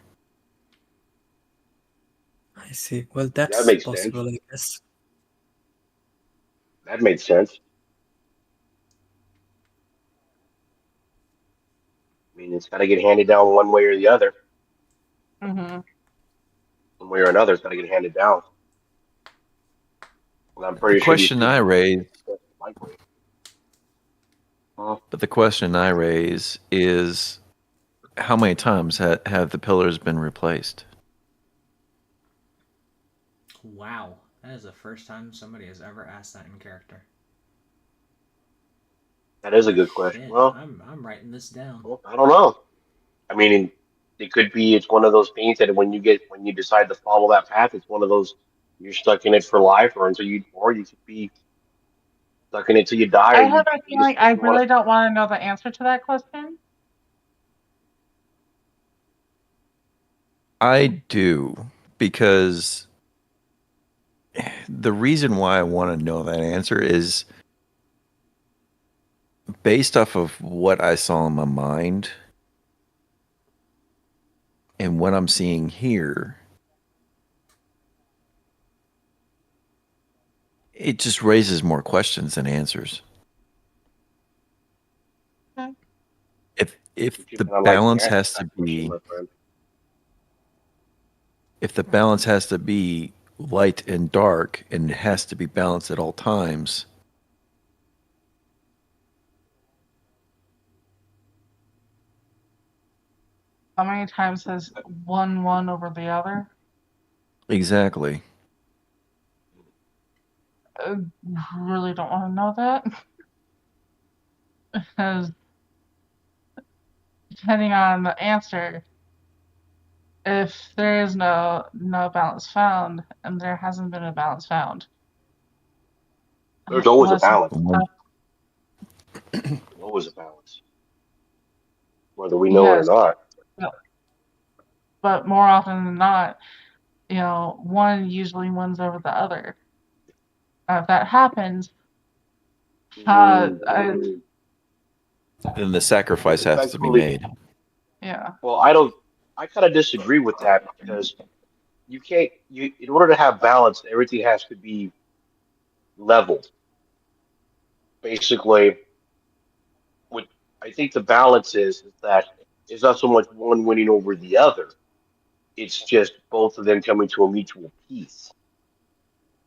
I see. Well, That that's makes possible, sense. I guess. That made sense. I mean, it's got to get handed down one way or the other. mm-hmm. One way or another, it's got to get handed down. And I'm pretty The sure these question people I raise, likely. Huh? but the question I raise is, how many times have the pillars been replaced? Wow, That is the first time somebody has ever asked that in character. That is a good question. Shit, Well, I'm writing this down. I don't know. I mean, it could be it's one of those things that when you decide to follow that path, it's one of those you're stuck in it for life, or you could be stuck in it till you die, I or have a you just feeling I you want really don't want to know the answer to that question. I do, because the reason why I want to know that answer is based off of what I saw in my mind and what I'm seeing here. It just raises more questions than answers. Okay. If you the kind of like the balance answer to has to that question, be my friend. if the balance has to be light and dark and it has to be balanced at all times, How many times has one won over the other? exactly. I really don't want to know that. Because depending on the answer, if there is no balance found, and there hasn't been a balance found, There's always a unless it's balance. One- There's always a balance, whether we know it or yes, not. but more often than not, one usually wins over the other. If that happens, Mm, I, Then the sacrifice has to be respectfully, made. yeah, well, I don't. I kind of disagree with that because you can't. In order to have balance, everything has to be leveled. Basically, what I think the balance is that it's not so much one winning over the other. It's just both of them coming to a mutual peace.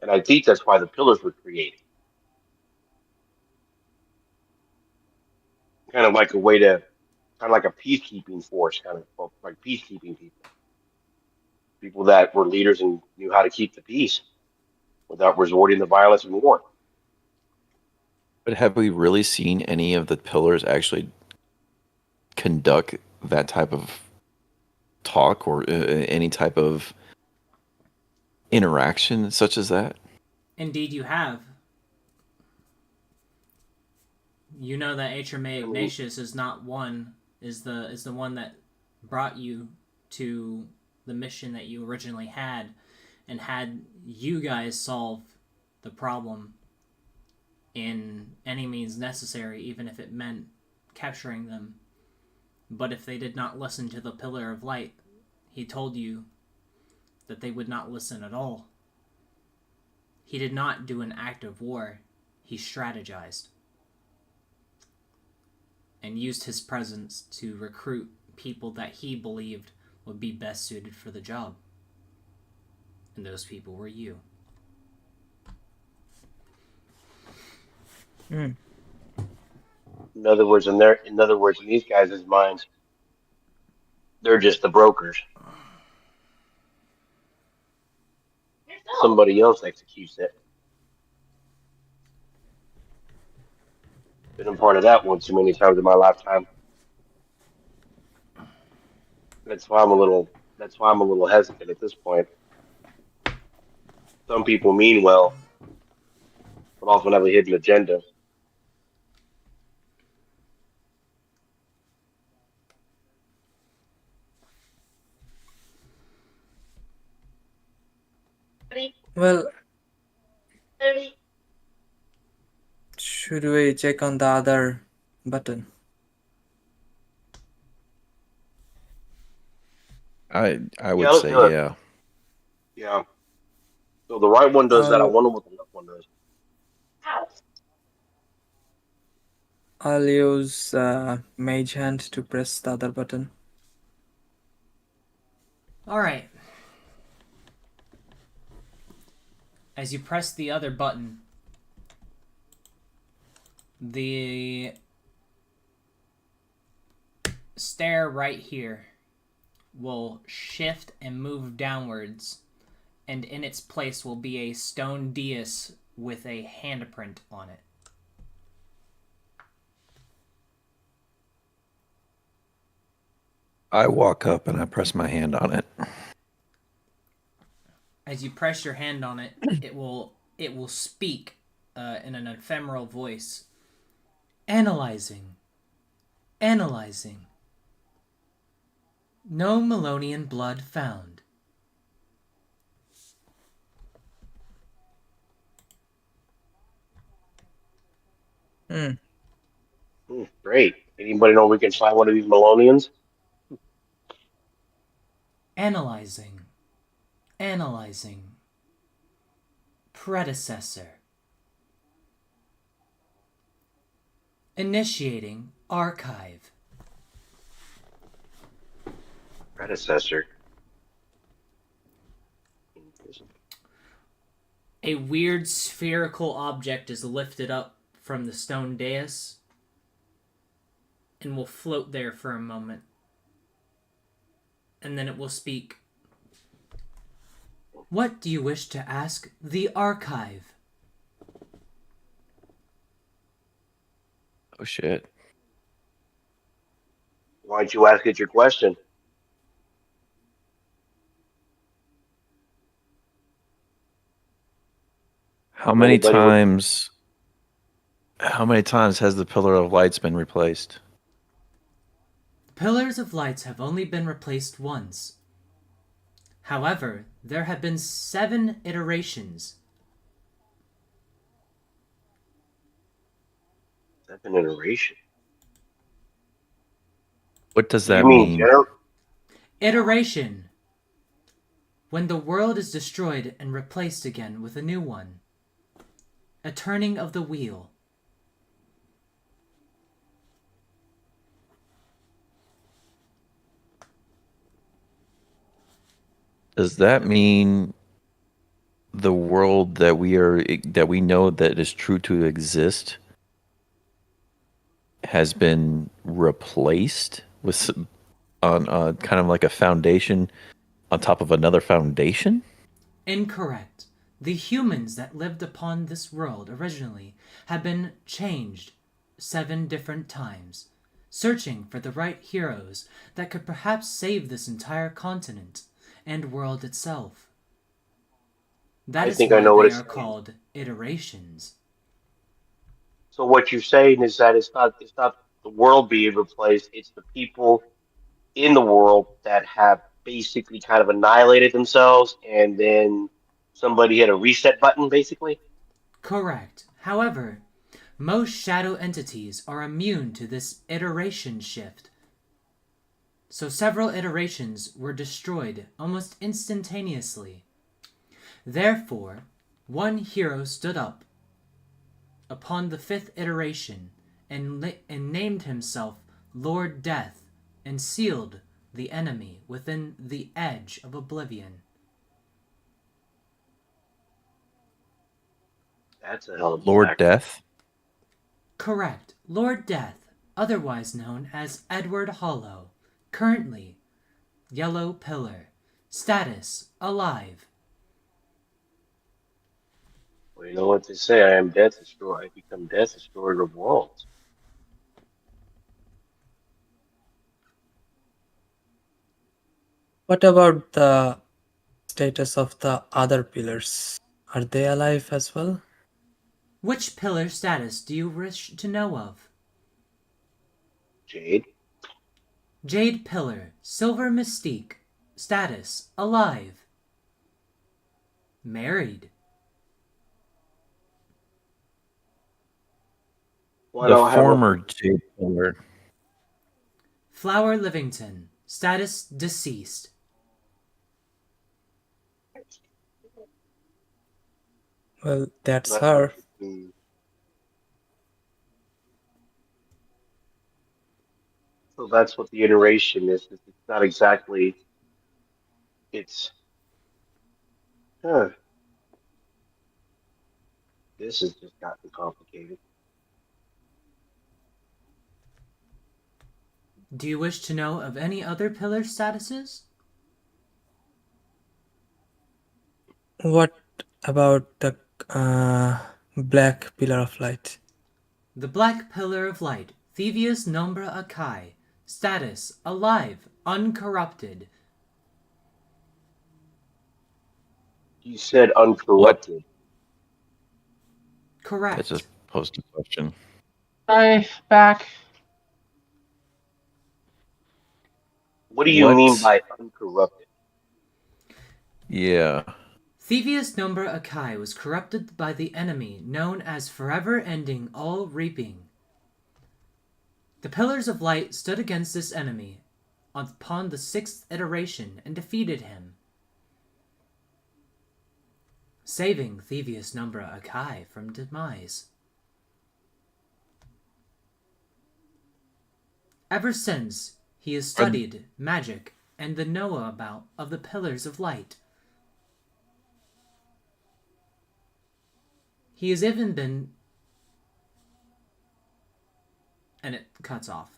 And I think that's why the pillars were created. Kind of like a way to, kind of like a peacekeeping force, kind of well, like peacekeeping people. People that were leaders and knew how to keep the peace without resorting to violence and war. But have we really seen any of the pillars actually conduct that type of talk or any type of interaction such as that? Indeed, you have. You know that HMA I mean, Ignatius is not one is the one that brought you to the mission that you originally had, and had you guys solve the problem in any means necessary, even if it meant capturing them. But if they did not listen to the Pillar of Light, he told you that they would not listen at all. He did not do an act of war, he strategized and used his presence to recruit people that he believed would be best suited for the job. And those people were you. Hmm. in other words, in these guys' minds, they're just the brokers. Somebody else executes it. Been a part of that one too many times in my lifetime. That's why I'm a little. That's why I'm a little hesitant at this point. Some people mean well, but often have a hidden agenda. Well, should we check on the other button? I Yeah, would let's say do it. yeah. Yeah. So the right one does that. I I'll wonder what the left one does. I'll use Mage Hand to press the other button. Alright. As you press the other button, the stair right here will shift and move downwards and in its place will be a stone dais with a handprint on it. I walk up and I press my hand on it. As you press your hand on it, it will speak in an ephemeral voice. Analyzing. Analyzing. No Melonian blood found. Great. Anybody know we can find one of these Melonians? Analyzing. Analyzing. Predecessor. Initiating archive. Predecessor. A weird spherical object is lifted up from the stone dais and will float there for a moment. And then it will speak. What do you wish to ask the archive? Oh shit. Why don't you ask it your question? How many Anybody would- times has the pillar of lights been replaced? Pillars of lights have only been replaced once. However, there have been 7 iterations. 7 iteration. What does Do that you mean mean? Iteration. When the world is destroyed and replaced again with a new one. A turning of the wheel. Does that mean the world that we know that is true to exist has been replaced with on kind of like a foundation on top of another foundation? Incorrect. The humans that lived upon this world originally have been changed 7 different times, searching for the right heroes that could perhaps save this entire continent and world itself. That I is think I why know what they it's are saying. called iterations. So what you're saying is that it's not the world being replaced, it's the people in the world that have basically kind of annihilated themselves, and then somebody hit a reset button, basically. Correct. However, most shadow entities are immune to this iteration shift. So several iterations were destroyed almost instantaneously. Therefore, one hero stood up upon the 5th iteration and named himself Lord Death and sealed the enemy within the edge of oblivion. That's a hell of a Lord back. Death? Correct. Lord Death, otherwise known as Edward Hollow, currently Yellow Pillar, status alive. Well, you know what they say, I am death destroyer. I become death destroyer of worlds. What about the status of the other pillars? Are they alive as well? Which pillar status do you wish to know of? Jade? Jade Pillar, Silver Mystique, status alive. Married. Well, I The don't have former Jade pillar. Flower Livington, status deceased. Well, that's That's her. So that's what the iteration is. It's not exactly. It's. Huh, this has just gotten complicated. Do you wish to know of any other pillar statuses? What about the black pillar of light? The Black Pillar of Light, Thievius Nombra Akai. Status, alive, uncorrupted. You said uncorrupted. Correct. That's just posed a question. Sorry, back. What do you What? mean by uncorrupted? Yeah. Thievius Nombra Akai was corrupted by the enemy known as Forever Ending All Reaping. The Pillars of Light stood against this enemy upon the 6th iteration and defeated him, saving Thievius Nombra Akai from demise. Ever since, he has studied magic and the know-about of the Pillars of Light. He has even been... And it cuts off.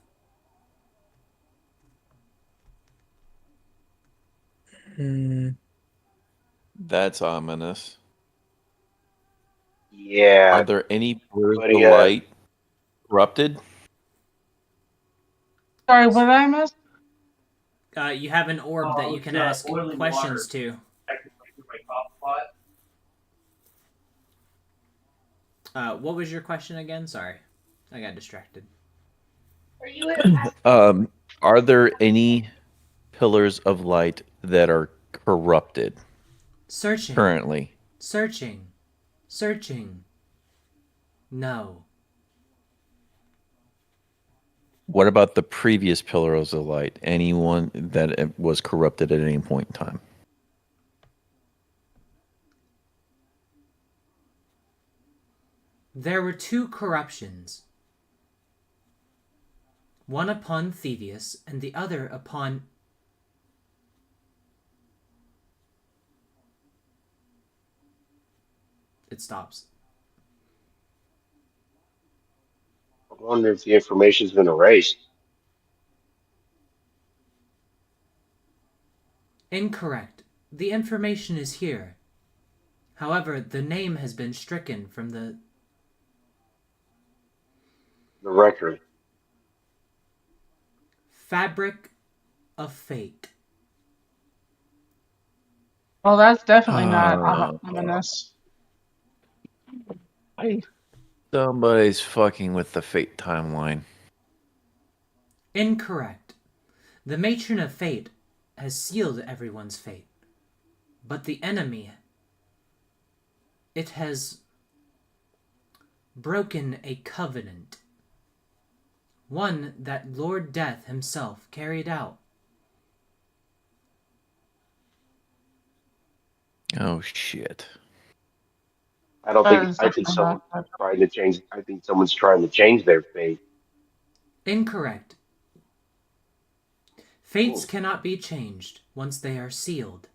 Hmm. That's ominous. Yeah. Are there any pillars But, of yeah. light corrupted? Sorry, what did I miss? You have an orb that you can ask questions to. What was your question again? Sorry, I got distracted. Are you in? Are there any pillars of light that are corrupted Searching. currently? Searching. Searching. No. What about the previous pillars of light? Anyone that was corrupted at any point in time? There were 2 corruptions. One upon Thievius and the other upon... It stops. I wonder if the information's been erased. Incorrect. The information is here. However, the name has been stricken from the record. Fabric of Fate. Well, that's definitely not ominous. Hey. Somebody's fucking with the fate timeline. Incorrect. The Matron of Fate has sealed everyone's fate. But the enemy, it has broken a covenant. One that Lord Death himself carried out. Oh shit. I don't That think. is I think definitely someone's not. trying to change. I think someone's trying to change their fate. Incorrect. Fates Ooh. cannot be changed once they are sealed.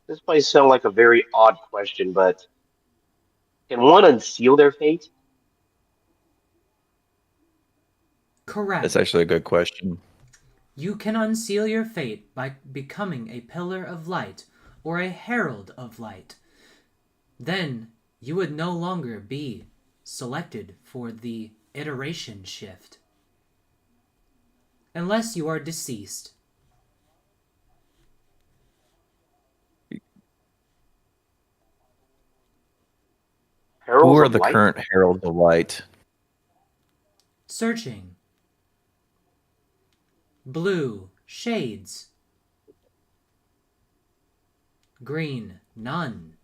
This might sound like a very odd question, but can one unseal their fate? Correct. That's actually a good question. You can unseal your fate by becoming a pillar of light or a herald of light. Then you would no longer be selected for the iteration shift. Unless you are deceased. Heralds Who are of the light? current heralds of light? Searching. Blue, shades. Green, none.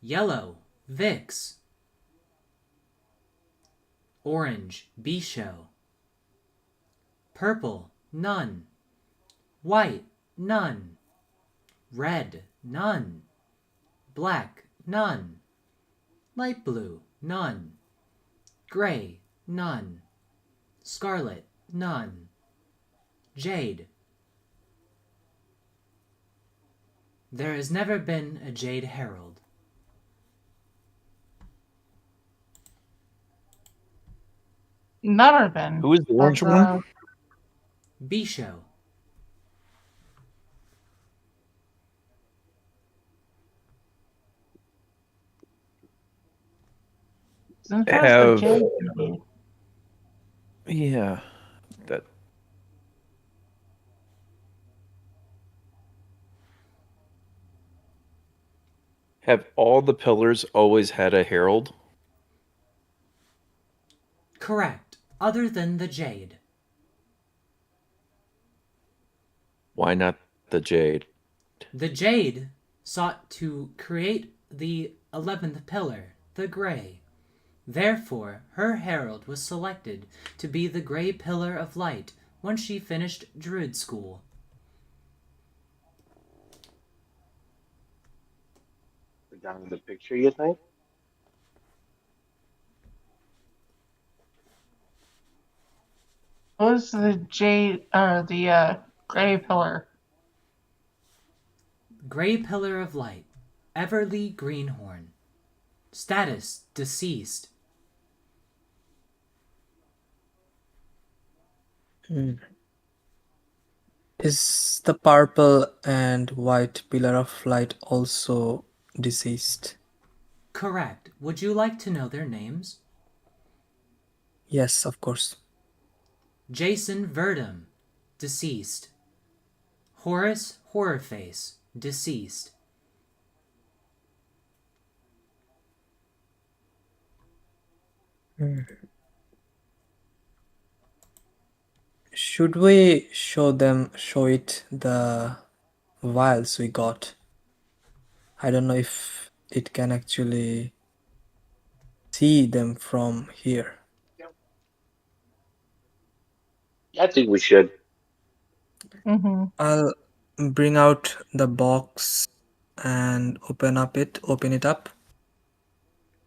Yellow, Vix. Orange, Bisho. Purple, none. White, none. Red, none. Black, none. Light blue, none. Gray, none. Scarlet, none. Jade. There has never been a Jade Herald. Never been. Who is the orange But, one? Bisho. Then how's the Have jade gonna be? yeah, that have all the pillars always had a herald? Correct, other than the jade. Why not the jade? The jade sought to create the 11th pillar, the gray. Therefore, her herald was selected to be the gray pillar of light when she finished Druid school. Down in the picture, you think? What was the jade or the gray pillar? Gray pillar of light, Everly Greenhorn. Status, deceased. Is the purple and white pillar of light also deceased? Correct. Would you like to know their names? Yes, of course. Jason Verdum, deceased. Horace Horrorface, deceased. Should we show it the vials we got? I don't know if it can actually see them from here. I think we should. Mm-hmm. I'll bring out the box and open it up.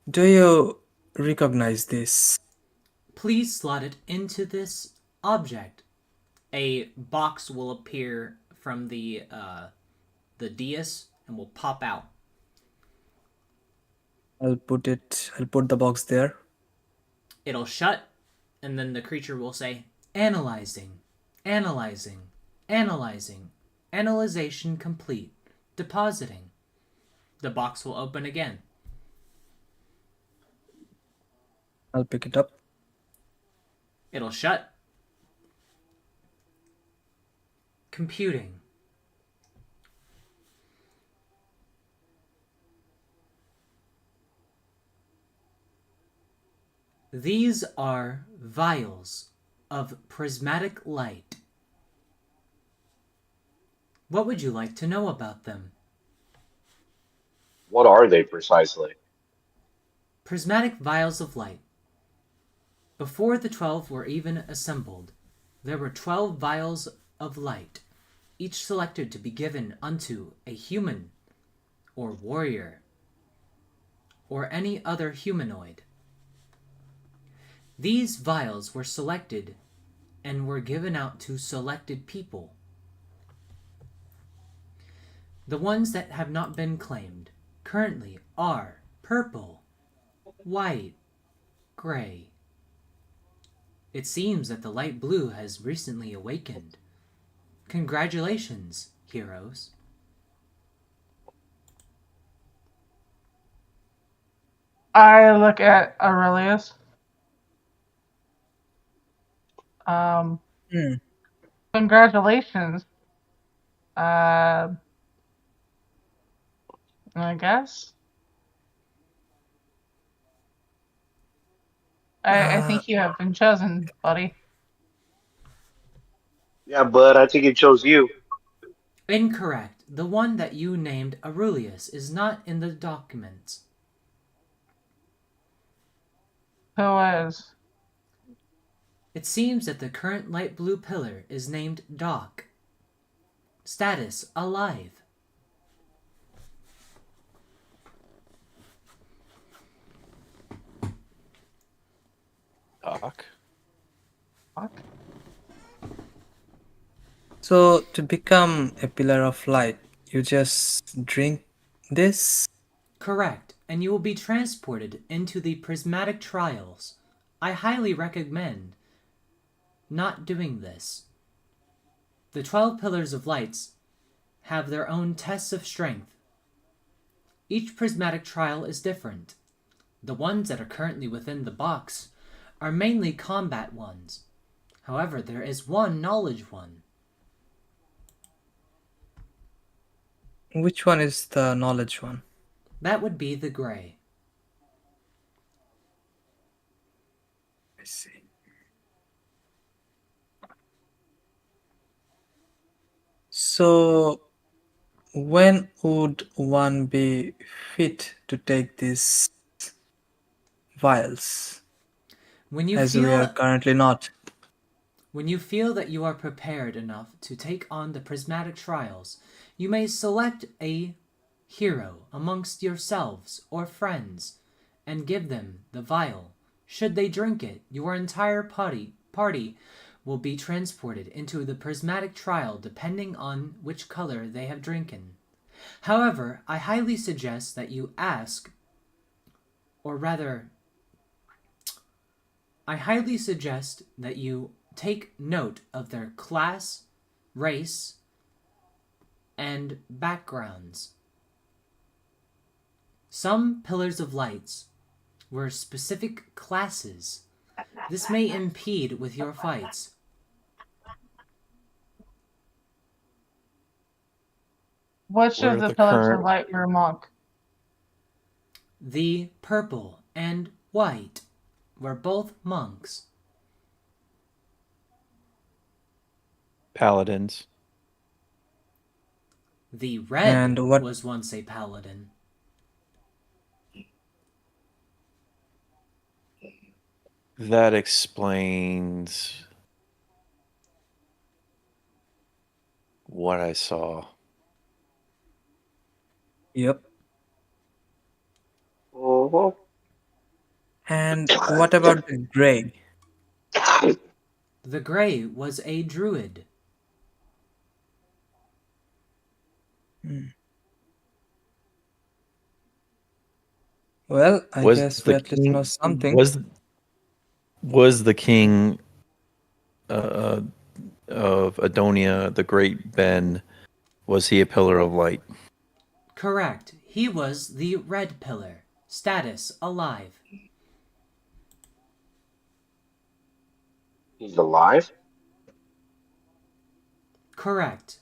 Do you recognize this? Please slot it into this object. A box will appear from the dais and will pop out. I'll put the box there. It'll shut, and then the creature will say, analyzing, analyzing, analyzing, analyzation complete, depositing. The box will open again. I'll pick it up. It'll shut. Computing. These are vials of prismatic light. What would you like to know about them? What are they precisely? Prismatic vials of light. Before the 12 were even assembled, there were 12 vials of light, each selected to be given unto a human, or warrior, or any other humanoid. These vials were selected and were given out to selected people. The ones that have not been claimed currently are purple, white, gray. It seems that the light blue has recently awakened. Congratulations, heroes. I look at Aurelius. Hmm. Congratulations. I guess. I think you have been chosen, buddy. Yeah, but I think it chose you. Incorrect. The one that you named Aurelius is not in the documents. Who is? It seems that the current light blue pillar is named Doc. Status, alive. Doc? Fuck. So to become a pillar of light, you just drink this? Correct, and you will be transported into the prismatic trials. I highly recommend not doing this. The 12 pillars of lights have their own tests of strength. Each prismatic trial is different. The ones that are currently within the box are mainly combat ones. However, there is one knowledge one. Which one is the knowledge one? That would be the gray. I see. So, when would one be fit to take these vials? When you As we are feel currently not. When you feel that you are prepared enough to take on the prismatic trials, you may select a hero amongst yourselves or friends and give them the vial. Should they drink it, your entire party will be transported into the prismatic trial depending on which color they have drinking. However, I highly suggest that you ask, or rather, I highly suggest that you take note of their class, race, and backgrounds. Some pillars of lights were specific classes. This may impede with your fights. Which What of are the the pillars of current? light were a monk? The purple and white were both monks. Paladins. The red And what was once a paladin. That explains what I saw. Yep. Mhm. And what about the gray? The gray was a druid. Well, I Was guess we the at least know king something. was the king uh, of Adonia, the great Ben, was he a pillar of light? Correct. He was the red pillar. Status alive. He's alive? Correct.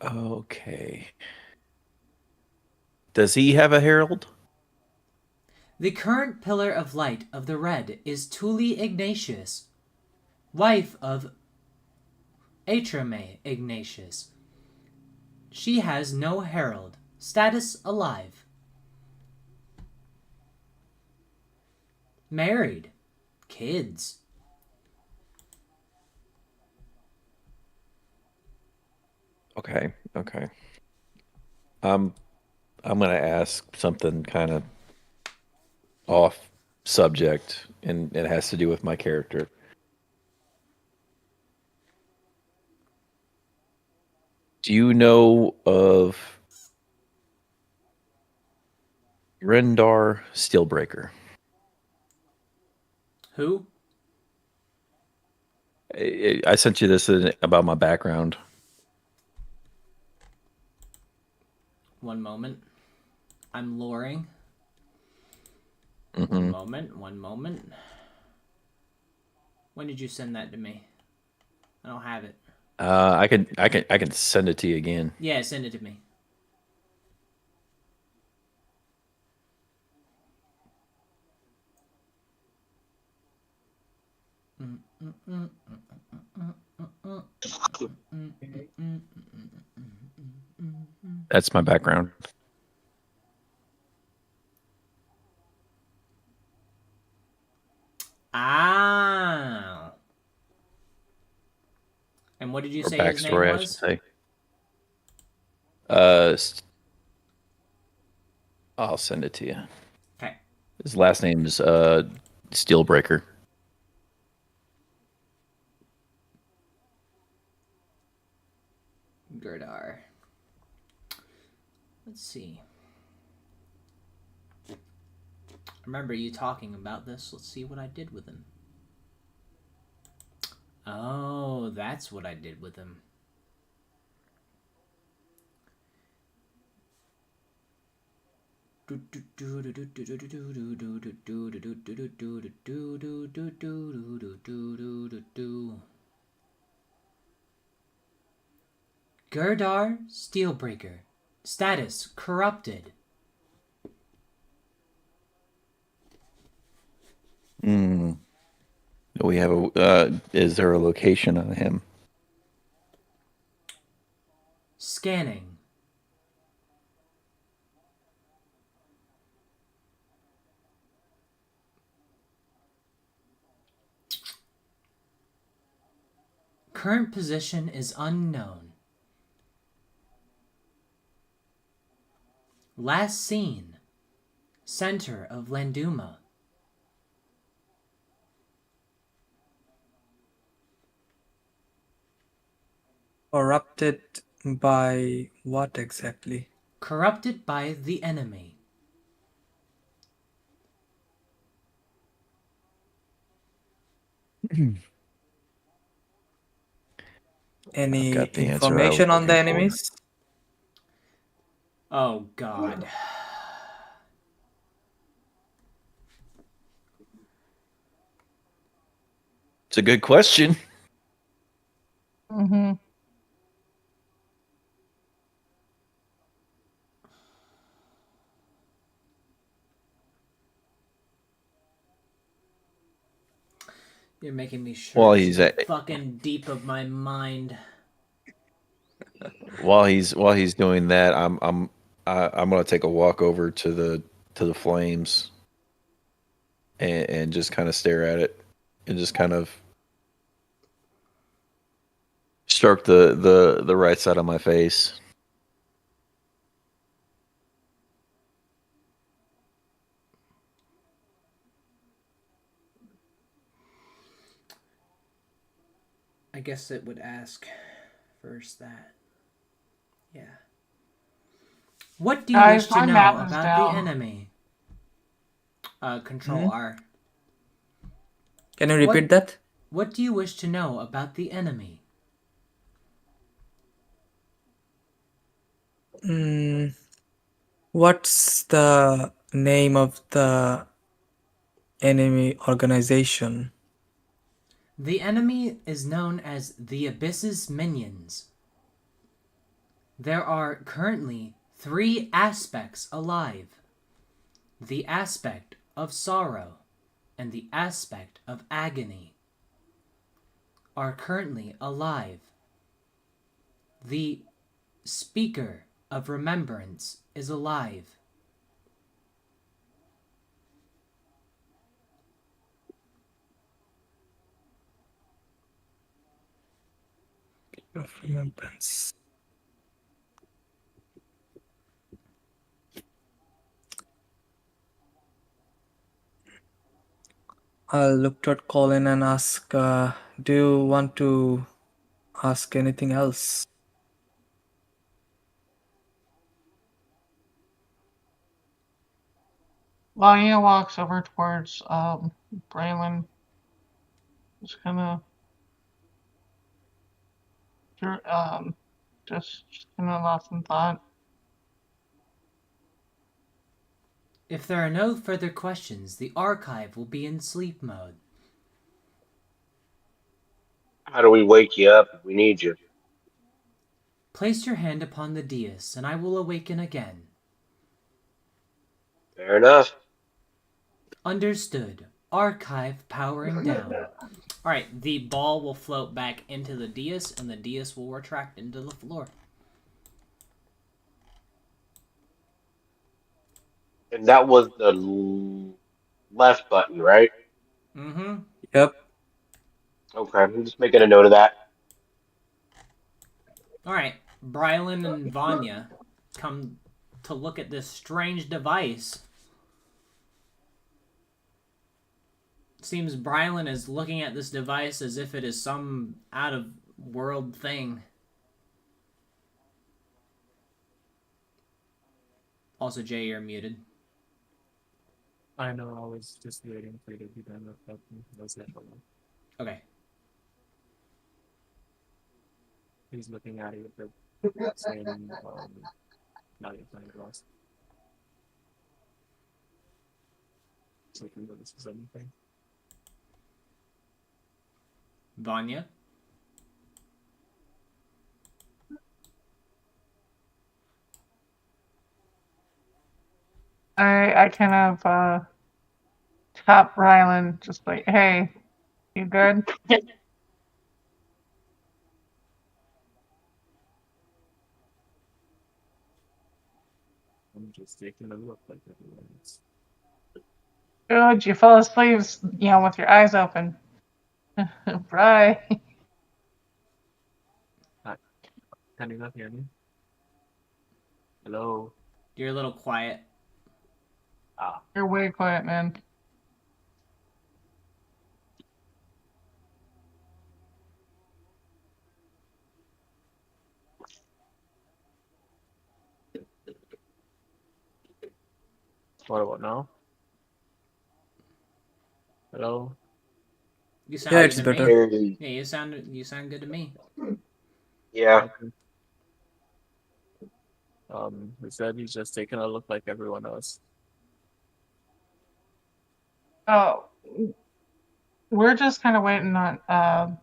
Okay. Does he have a herald? The current pillar of light of the red is Tuli Ignatius, wife of Atrame Ignatius. She has no herald. Status alive. Married. Kids. Okay. I'm gonna ask something kind of off subject, and it has to do with my character. Do you know of Rendar Steelbreaker? Who? I sent you this about my background. One moment. I'm luring. Mhm. One moment. When did you send that to me? I don't have it. I can send it to you again. Yeah, send it to me. That's my background. Ah. And what did you Or say his name backstory, I should was? say. I'll send it to you. Okay. His last name is Steelbreaker. Gerdar. Let's see. I remember you talking about this. Let's see what I did with him. Oh, that's what I did with him. Gerdar Steelbreaker. Status corrupted. Hmm. We have a. Is there a location on him? Scanning. Current position is unknown. Last seen. Center of Landuma. Corrupted by what exactly? Corrupted by the enemy. Any Got the answer I was information on the looking for. enemies? Oh, God. It's a good question. Mm-hmm. You're making me While search he's the at, fucking deep of my mind. while he's doing that, I'm gonna take a walk over to the flames and just kind of stare at it and just kind of stroke the right side of my face. I guess it would ask first that. Yeah. What do you Guys, wish to my know map is about the down. enemy? Control R. Can you repeat that? What do you wish to know about the enemy? Mm, what's the name of the enemy organization? The enemy is known as the Abyss's Minions. There are currently 3 aspects alive. The aspect of sorrow and the aspect of agony are currently alive. The speaker of remembrance is alive. Of remembrance. I'll look at Colin and ask, do you want to ask anything else? Lania walks over towards Braylon. Just gonna just gonna lost in thought. If there are no further questions, the archive will be in sleep mode. How do we wake you up if we need you? Place your hand upon the dais, and I will awaken again. Fair enough. Understood. Archive powering down. Alright, the ball will float back into the dais, and the dais will retract into the floor. And that was the left button, right? Mm-hmm. Yep. Okay, I'm just making a note of that. Alright, Brylan and Vanya come to look at this strange device. Seems Brylan is looking at this device as if it is some out-of-world thing. Also, Jay, you're muted. I know. I was just waiting for you to be done with that. Was that one? Okay. He's looking at it with the same. Now you're playing lost. looking that this is anything. Vanya. I kind of tap Rylan, just like, hey, you good? I'm just taking a look like everyone else. Good, you fell asleep, with your eyes open. Right. Can you not hear me? Hello. You're a little quiet. Ah, You're way quiet, man. what about now? Hello. You sound Yeah, good it's to better. me. Hey, Yeah, you sound good to me. yeah. Okay. He said he's just taking a look like everyone else. Oh, we're just kind of waiting on.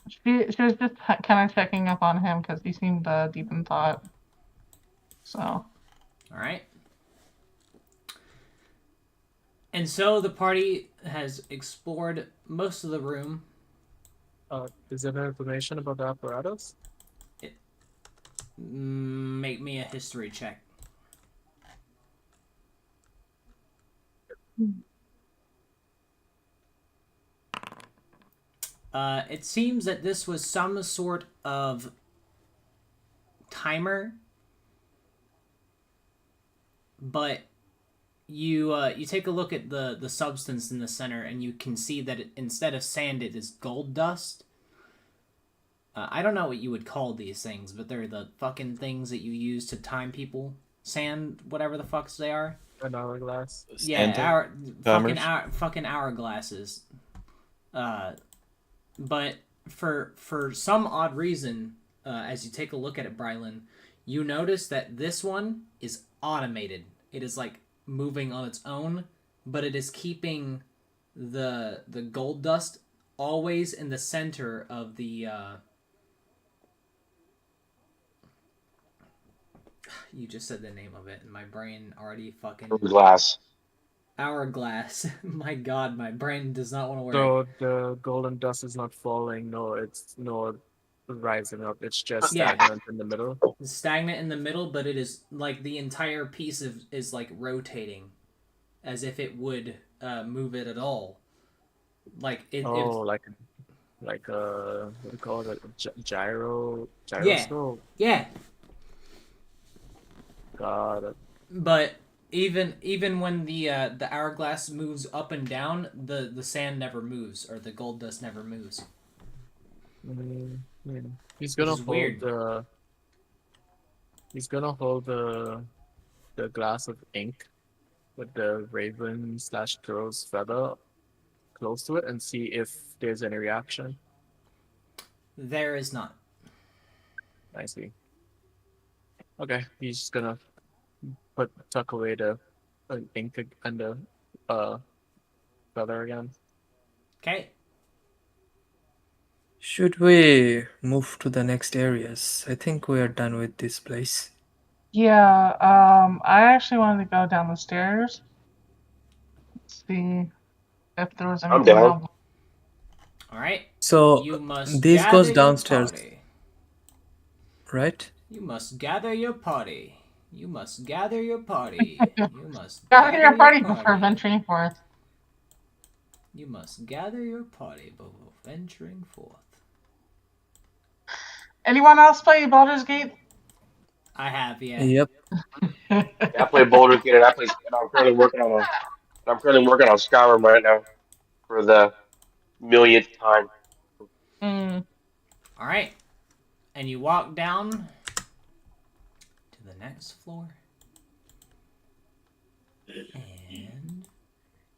She was just kind of checking up on him because he seemed deep in thought. So. All right. And so the party has explored most of the room. Is there any information about the apparatus? Make me a history check. It seems that this was some sort of timer, but you take a look at the substance in the center, and you can see that instead of sand, it is gold dust. I don't know what you would call these things, but they're the fucking things that you use to time people. Sand, whatever the fucks they are. An hourglass. Yeah, timers? fucking hourglasses. But for some odd reason, as you take a look at it, Brylan, you notice that this one is automated. It is like moving on its own, but it is keeping the gold dust always in the center of the. You just said the name of it, and my brain already fucking Glass. hourglass. My God, my brain does not want to work. So the golden dust is not falling. No, it's not rising up. It's just Yeah. stagnant in the middle. It's stagnant in the middle, but it is like the entire piece is like rotating, as if it would move it at all. Like it. Oh, like what do you call it? Yeah. Gyroscope. Yeah. Got it. But even when the hourglass moves up and down, the sand never moves, or the gold dust never moves. He's Which gonna is hold weird. the. He's gonna hold the glass of ink with the raven slash crow's feather close to it and see if there's any reaction. There is not. I see. Okay, he's just gonna tuck away the ink and the uh feather again. Okay. Should we move to the next areas? I think we are done with this place. Yeah, I actually wanted to go down the stairs. See if there was I'm anything down. else. All right. So You must this gather goes your downstairs, party. right? You must gather your party. You must gather your party. You must Gather your party your before venturing forth. You must gather your party before venturing forth. Anyone else play Baldur's Gate? I have, yeah. Yep. Yeah, I play Boulder Gate, and I'm currently working on Skyrim right now for the millionth time. All right. And you walk down to the next floor. And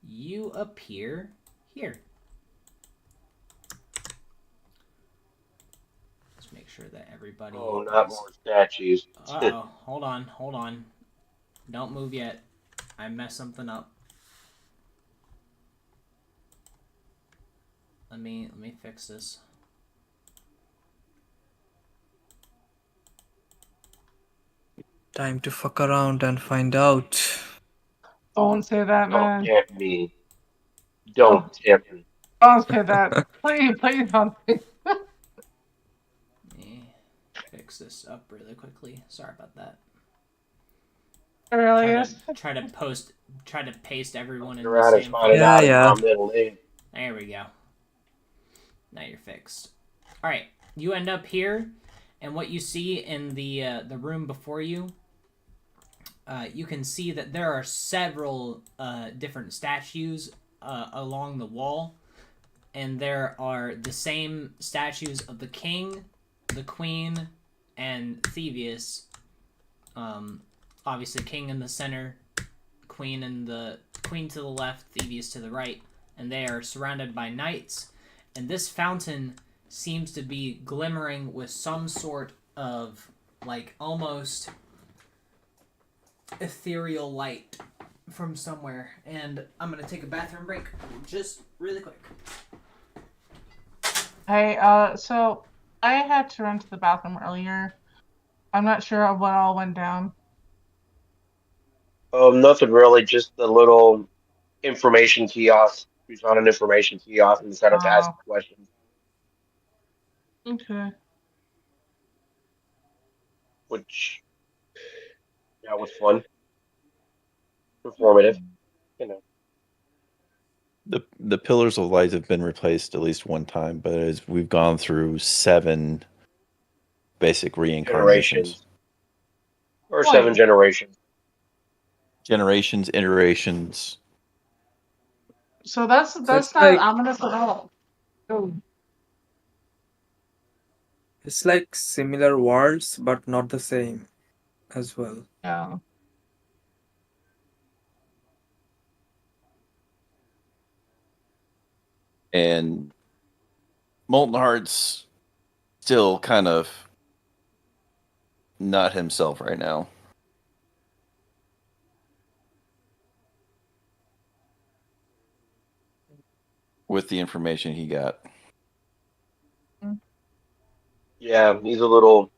you appear here. Let's make sure that everybody Oh, not is... more statues. Uh-oh. Hold on. Don't move yet. I messed something up. Let me fix this. Time to fuck around and find out. Don't say that, Don't man. tempt me. Don't tempt me. Don't say that. Please don't say Let me fix this up really quickly. Sorry about that. Aurelius. Try to paste everyone in Your the rat is same finding Yeah, out file. yeah. I'm middle name. There we go. Now you're fixed. All right, you end up here, and what you see in the room before you, you can see that there are several different statues along the wall, and there are the same statues of the king, the queen, and Thievius. Obviously, king in the center, queen to the left, Thievius to the right, and they are surrounded by knights. And this fountain seems to be glimmering with some sort of like almost ethereal light from somewhere. And I'm gonna take a bathroom break just really quick. Hey, so I had to run to the bathroom earlier. I'm not sure what all went down. Nothing really, just a little information kiosk. We found an information kiosk and decided to ask questions, Okay. which that was fun, informative. You know, The pillars of light have been replaced at least one time, but as we've gone through 7 basic reincarnations, generations or Wait. 7 generations. generations, iterations. So that's it's not like ominous at all. Oh. it's like similar worlds, but not the same as well. Yeah. And Molten Heart's still kind of not himself right now. With the information he got. Yeah, he's a little.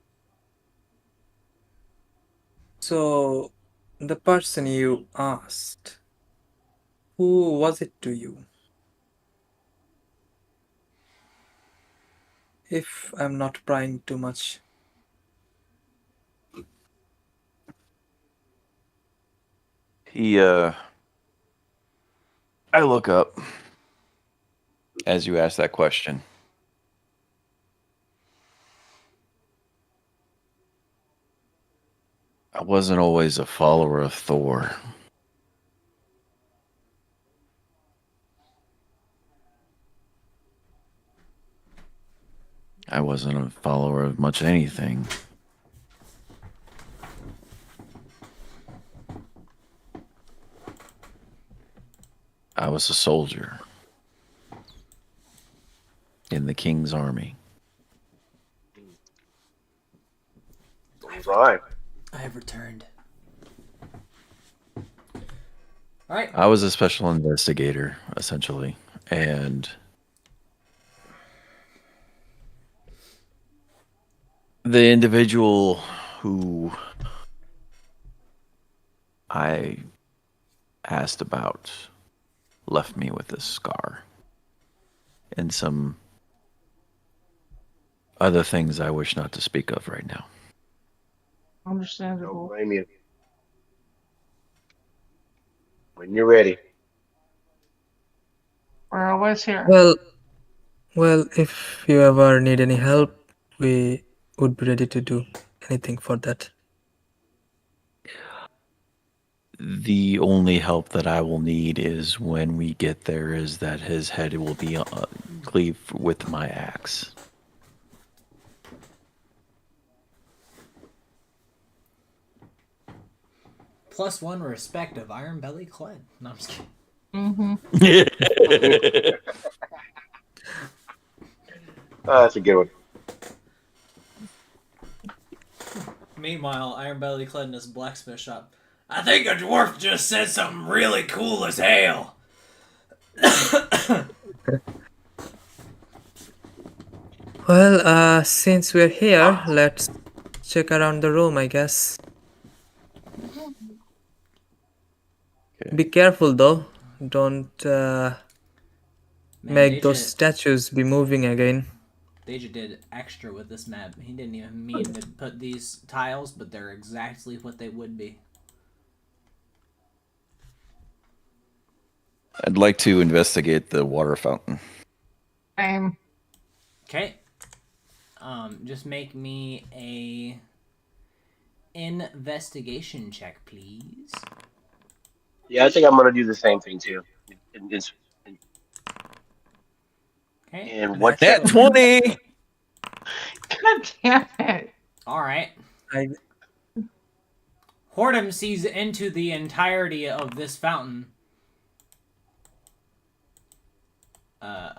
So, the person you asked, who was it to you? If I'm not prying too much. I look up as you ask that question. I wasn't always a follower of Thor. I wasn't a follower of much anything. I was a soldier in the king's army. Right. I have returned. All right. I was a special investigator, essentially, and the individual who I asked about left me with this scar and some other things I wish not to speak of right now. Don't Understandable. blame you. When you're ready. We're always here. Well, if you ever need any help, we would be ready to do anything for that. The only help that I will need is when we get there is that his head will be cleaved with my axe. +1 respect of Iron Belly Cled. No, I'm just kidding. Mm-hmm. That's a good one. Meanwhile, Iron Belly Cled in his blacksmith shop. I think a dwarf just said something really cool as hell. Well, since we're here, let's check around the room, I guess. Be careful though. Don't Man, make those statues be moving again. Deja did extra with this map. He didn't even mean to put these tiles, but they're exactly what they would be. I'd like to investigate the water fountain. Same. Okay. Just make me a investigation check, please. Yeah, I think I'm gonna do the same thing too. Okay. And what Nat check? 20! God damn it. All right. I Hordem sees into the entirety of this fountain.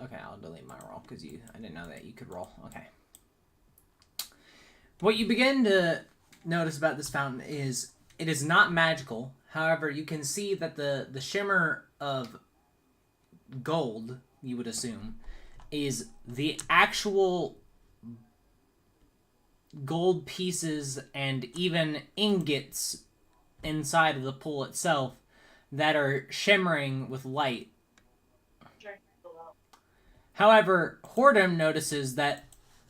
Okay, I'll delete my roll because I didn't know that you could roll. Okay. What you begin to notice about this fountain is it is not magical. However, you can see that the shimmer of gold, you would assume, is the actual gold pieces and even ingots inside of the pool itself that are shimmering with light. However, Hordem notices that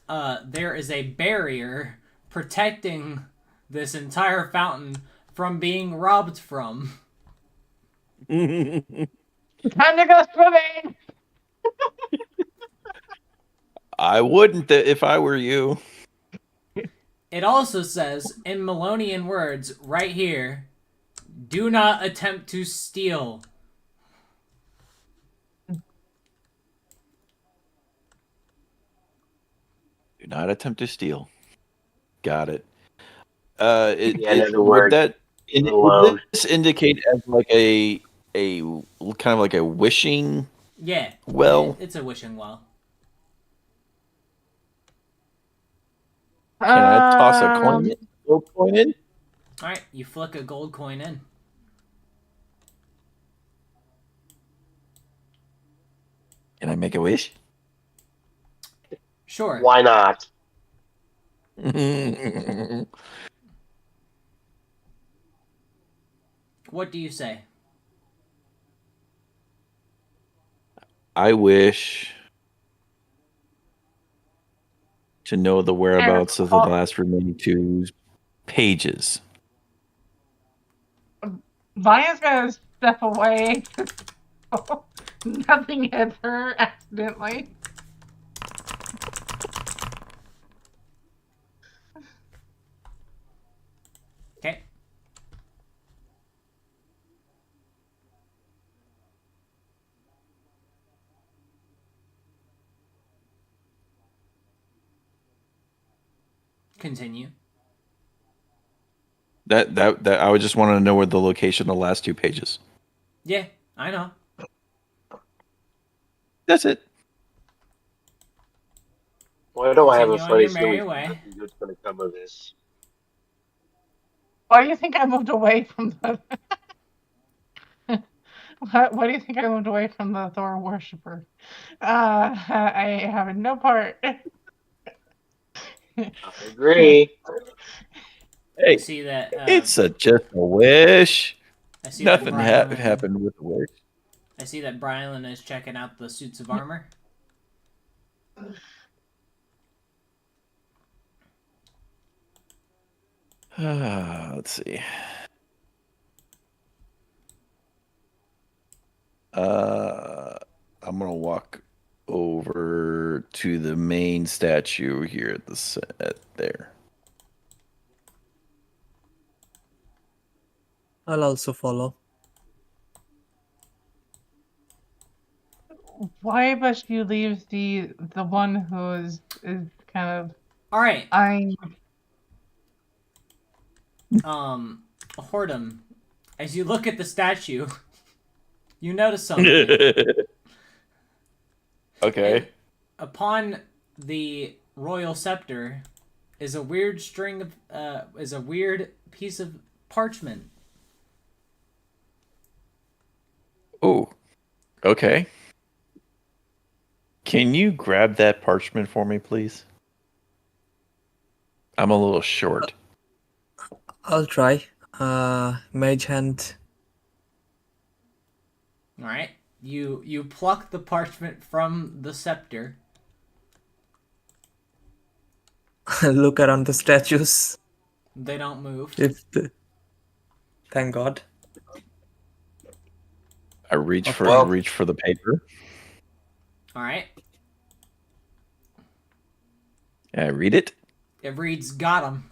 there is a barrier protecting this entire fountain from being robbed from. Time to go swimming. I wouldn't if I were you. It also says, in Melonian words, right here, do not attempt to steal. Do not attempt to steal. Got it. Yeah, in other Would words, that alone. would this indicate as like a kind of like a wishing Yeah. well? It's a wishing well. Can I toss a coin in? Gold coin in? Alright, you flick a gold coin in. Can I make a wish? Sure. Why not? What do you say? I wish to know the whereabouts of the last remaining 2 pages. Vian's gonna step away. Nothing hits her accidentally. Okay. Continue. That I would just want to know where the location of the last 2 pages. Yeah, I know. That's it. Why do I have a Continue on funny your merry feeling way. nothing good's gonna come of this? Why do you think I moved away from the... Why do you think I moved away from the Thor worshiper? I have no part. I agree. I Hey, see that. it's just a wish. I see Nothing that happened with the wish. I see that Brylan is checking out the suits of armor. Let's see. I'm gonna walk over to the main statue here at there. I'll also follow. Why must you leave the one who is kind of All right. eyeing? Hordem, as you look at the statue, you notice something. Okay. Upon the royal scepter is a weird string of is a weird piece of parchment. Oh. Okay. Can you grab that parchment for me, please? I'm a little short. I'll try. Mage hand. All right. You pluck the parchment from the scepter. Look around the statues. They don't move. Thank God. I reach for Well- the paper. All right. I read it. It reads, "Got him."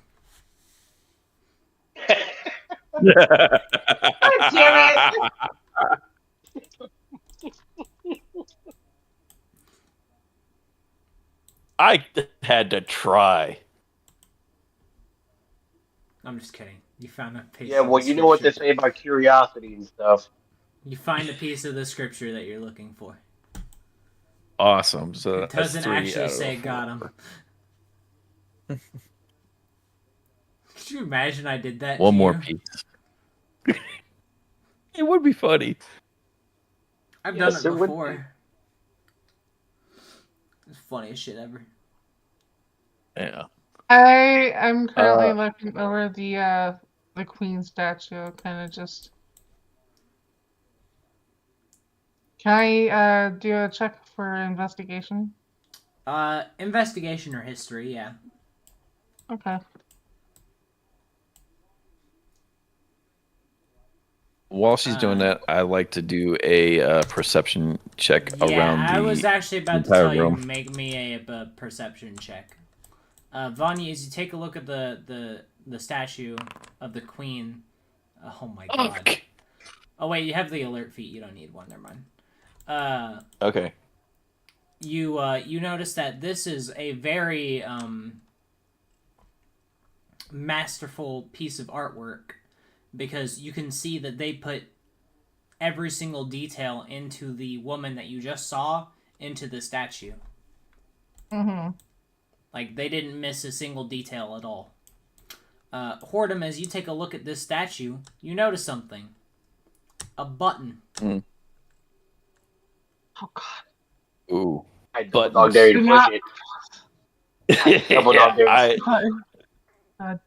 Damn it! I had to try. I'm just kidding. You found a piece. Yeah, of well, the you know what they scripture. say about curiosity and stuff. You find a piece of the scripture that you're looking for. Awesome. So It that's doesn't 3 actually out of say 4. "got him." Could you imagine I did that? One to more you? piece. It would be funny. I've Yes, done it it would be. before. It's the funniest shit ever. Yeah. I am currently looking over the queen statue, kind of just. Can I do a check for investigation? Investigation or history, yeah. Okay. While she's doing that, I like to do a perception check Yeah, around I the was actually about to entire tell you, room. make me a perception check. Vanya, as you take a look at the statue of the queen. Oh my god. Oh wait, you have the alert feat. You don't need one. Never mind. Okay. You notice that this is a very masterful piece of artwork, because you can see that they put every single detail into the woman that you just saw into the statue. Mm-hmm. Like, they didn't miss a single detail at all. Hordem, as you take a look at this statue, you notice something. A button. Oh God. Ooh. I double dog dare you to Do push not- it. Double dog dare. God.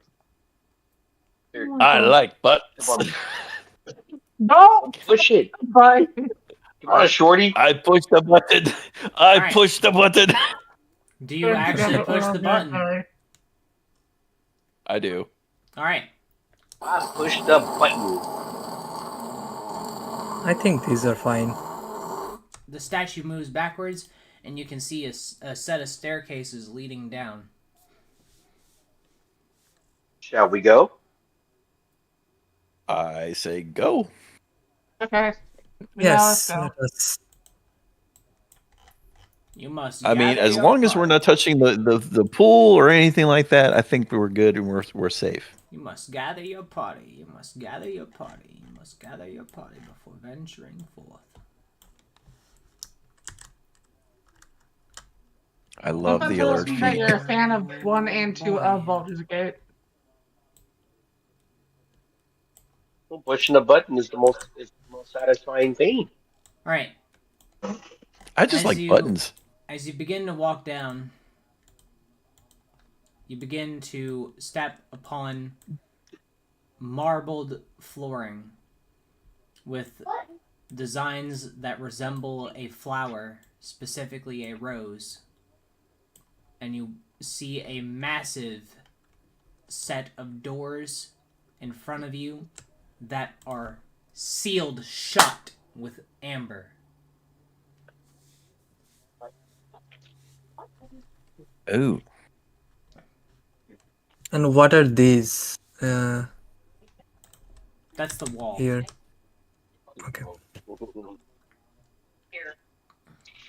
I like butts. Come on, No! push it. Bye. Come on, shorty. I pushed the button. I Alright. pushed the button. Do you actually push the button? I do. Alright. I pushed the button. I think these are fine. The statue moves backwards, and you can see a set of staircases leading down. Shall we go? I say go. Okay. Now let's Yes, go. let us. You must. I mean, gather as your long as we're party. not touching the pool or anything like that, I think we're good and we're safe. You must gather your party. You must gather your party. You must gather your party before venturing forth. I love That the tells alert me that feat. you're a fan of 1 and 2 of Baldur's Gate. Well, pushing the button is the most satisfying thing. Alright. I just As like you- buttons. As you begin to walk down, you begin to step upon marbled flooring with designs that resemble a flower, specifically a rose. And you see a massive set of doors in front of you that are sealed shut with amber. Ooh. And what are these That's the wall. here? Okay.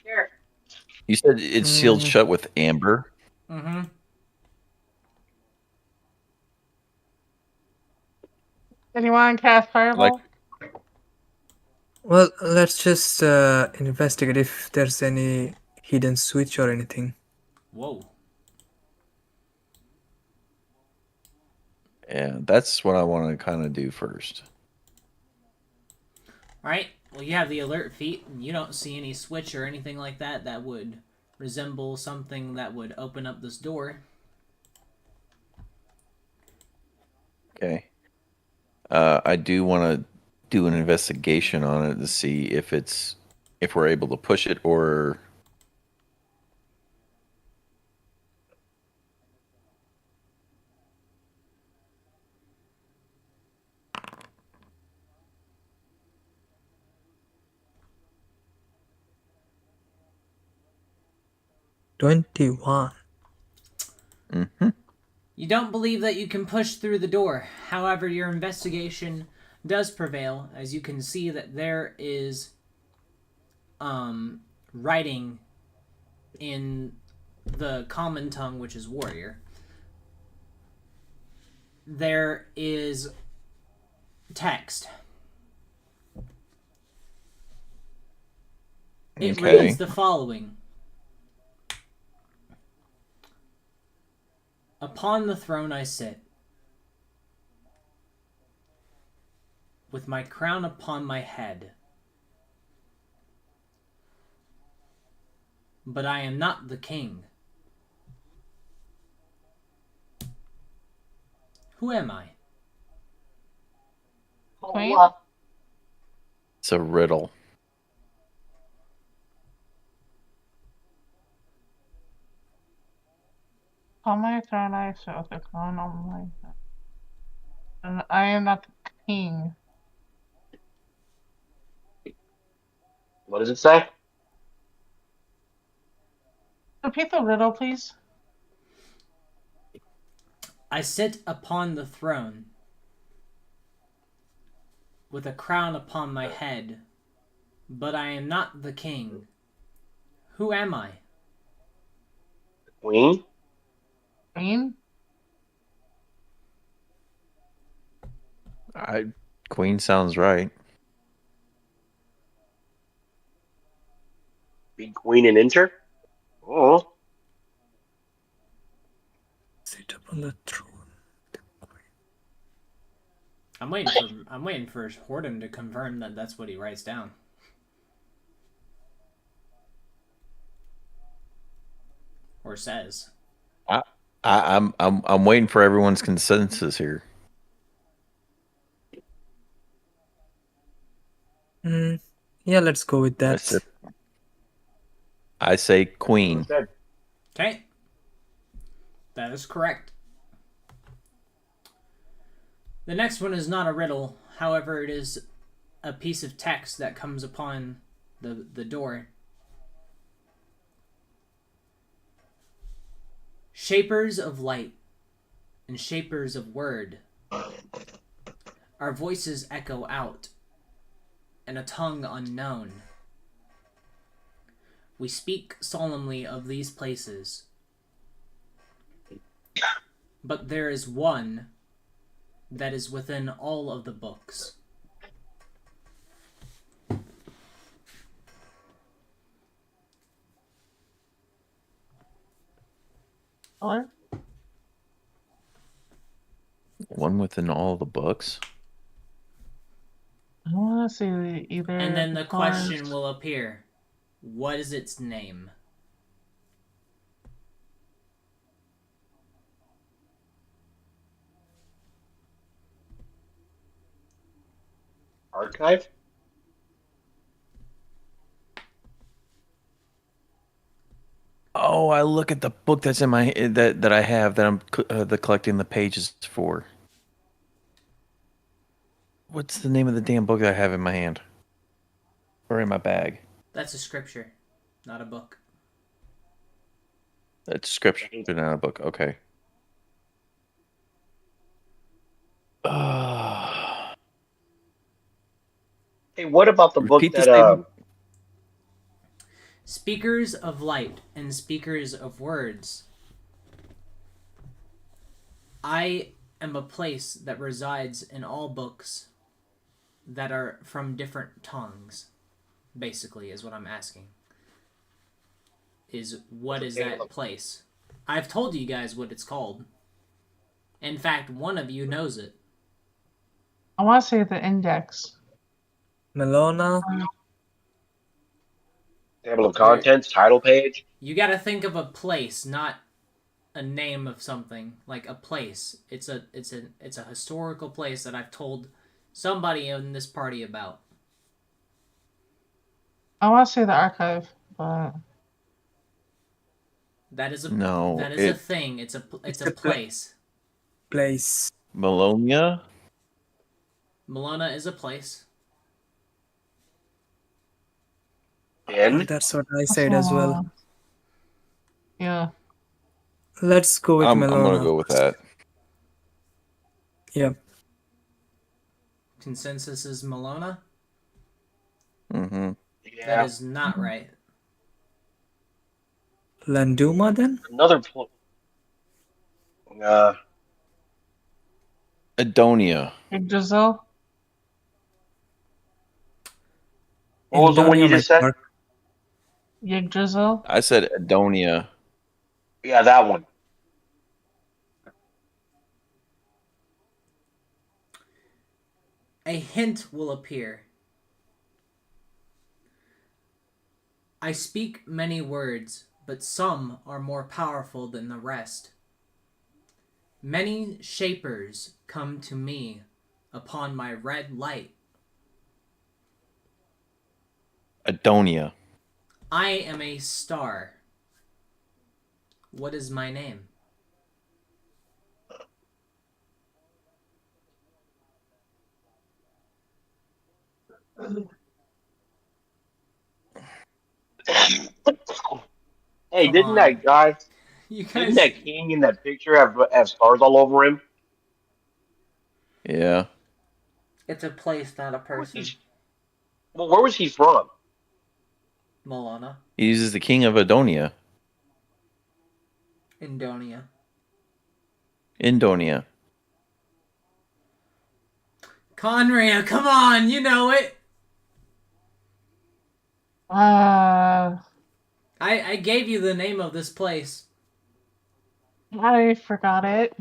Here. You said it's sealed shut with amber. Mm-hmm. Anyone cast Fireball? Well, let's just investigate if there's any hidden switch or anything. Whoa. Yeah, that's what I want to kind of do first. Alright, well, you have the alert feat, and you don't see any switch or anything like that that would resemble something that would open up this door. Okay. I do want to do an investigation on it to see if we're able to push it or. $21. Mm-hmm. You don't believe that you can push through the door. However, your investigation does prevail, as you can see that there is writing in the common tongue, which is warrior. There is text. It Okay. reads the following. Upon the throne I sit, with my crown upon my head. But I am not the king. Who am I? Queen? It's a riddle. On my throne I sit with the crown on my head. And I am not the king. What does it say? Repeat the riddle, please. I sit upon the throne, with a crown upon my head, but I am not the king. Who am I? Queen? Queen? Queen sounds right. Be queen and enter? Oh. Sit upon the throne. I'm waiting for Hordem to confirm that that's what he writes down. Or says. I'm waiting for everyone's consensus here. Yeah, let's go with that. I say queen. Okay. That is correct. The next one is not a riddle. However, it is a piece of text that comes upon the door. Shapers of light and shapers of word. Our voices echo out in a tongue unknown. We speak solemnly of these places. But there is one that is within all of the books. Or? One within all the books. I want to see either. And then the question cards- will appear. What is its name? Archive? Oh, I look at the book that's in my that I have that I'm collecting the pages for. What's the name of the damn book that I have in my hand? Or in my bag? That's a scripture, not a book. That's scripture, not a book. Okay. Hey, what about the book Repeat the that statement. Speakers of light and speakers of words. I am a place that resides in all books that are from different tongues, basically, is what I'm asking. Is what is that place? I've told you guys what it's called. In fact, one of you knows it. I want to say the index. Melona? Table of contents, title page. You got to think of a place, not a name of something. Like a place. It's a historical place that I've told somebody in this party about. I want to say the archive, but That is a No, that is a thing. It's a place. Place. Bologna? Malona is a place. In. That's what I that's said as well. Yeah. Let's go with I'm gonna Melona. go with that. Yeah. Consensus is Malona. Mm-hmm. Yeah. That is not right. Landuma then? Another. Adonia. Yggdrasil. What was the one Indonia you might just said? work. Yggdrasil. I said Adonia. Yeah, that one. A hint will appear. I speak many words, but some are more powerful than the rest. Many shapers come to me upon my red light. Adonia. I am a star. What is my name? Hey, Come didn't on. that guy, You didn't guys. that king in that picture have stars all over him? Yeah. It's a place, not a Where was person. he? Well, where was he from? Malona. He's the king of Adonia. Indonia. Indonia. Conria, come on, you know it. I gave you the name of this place. I forgot it.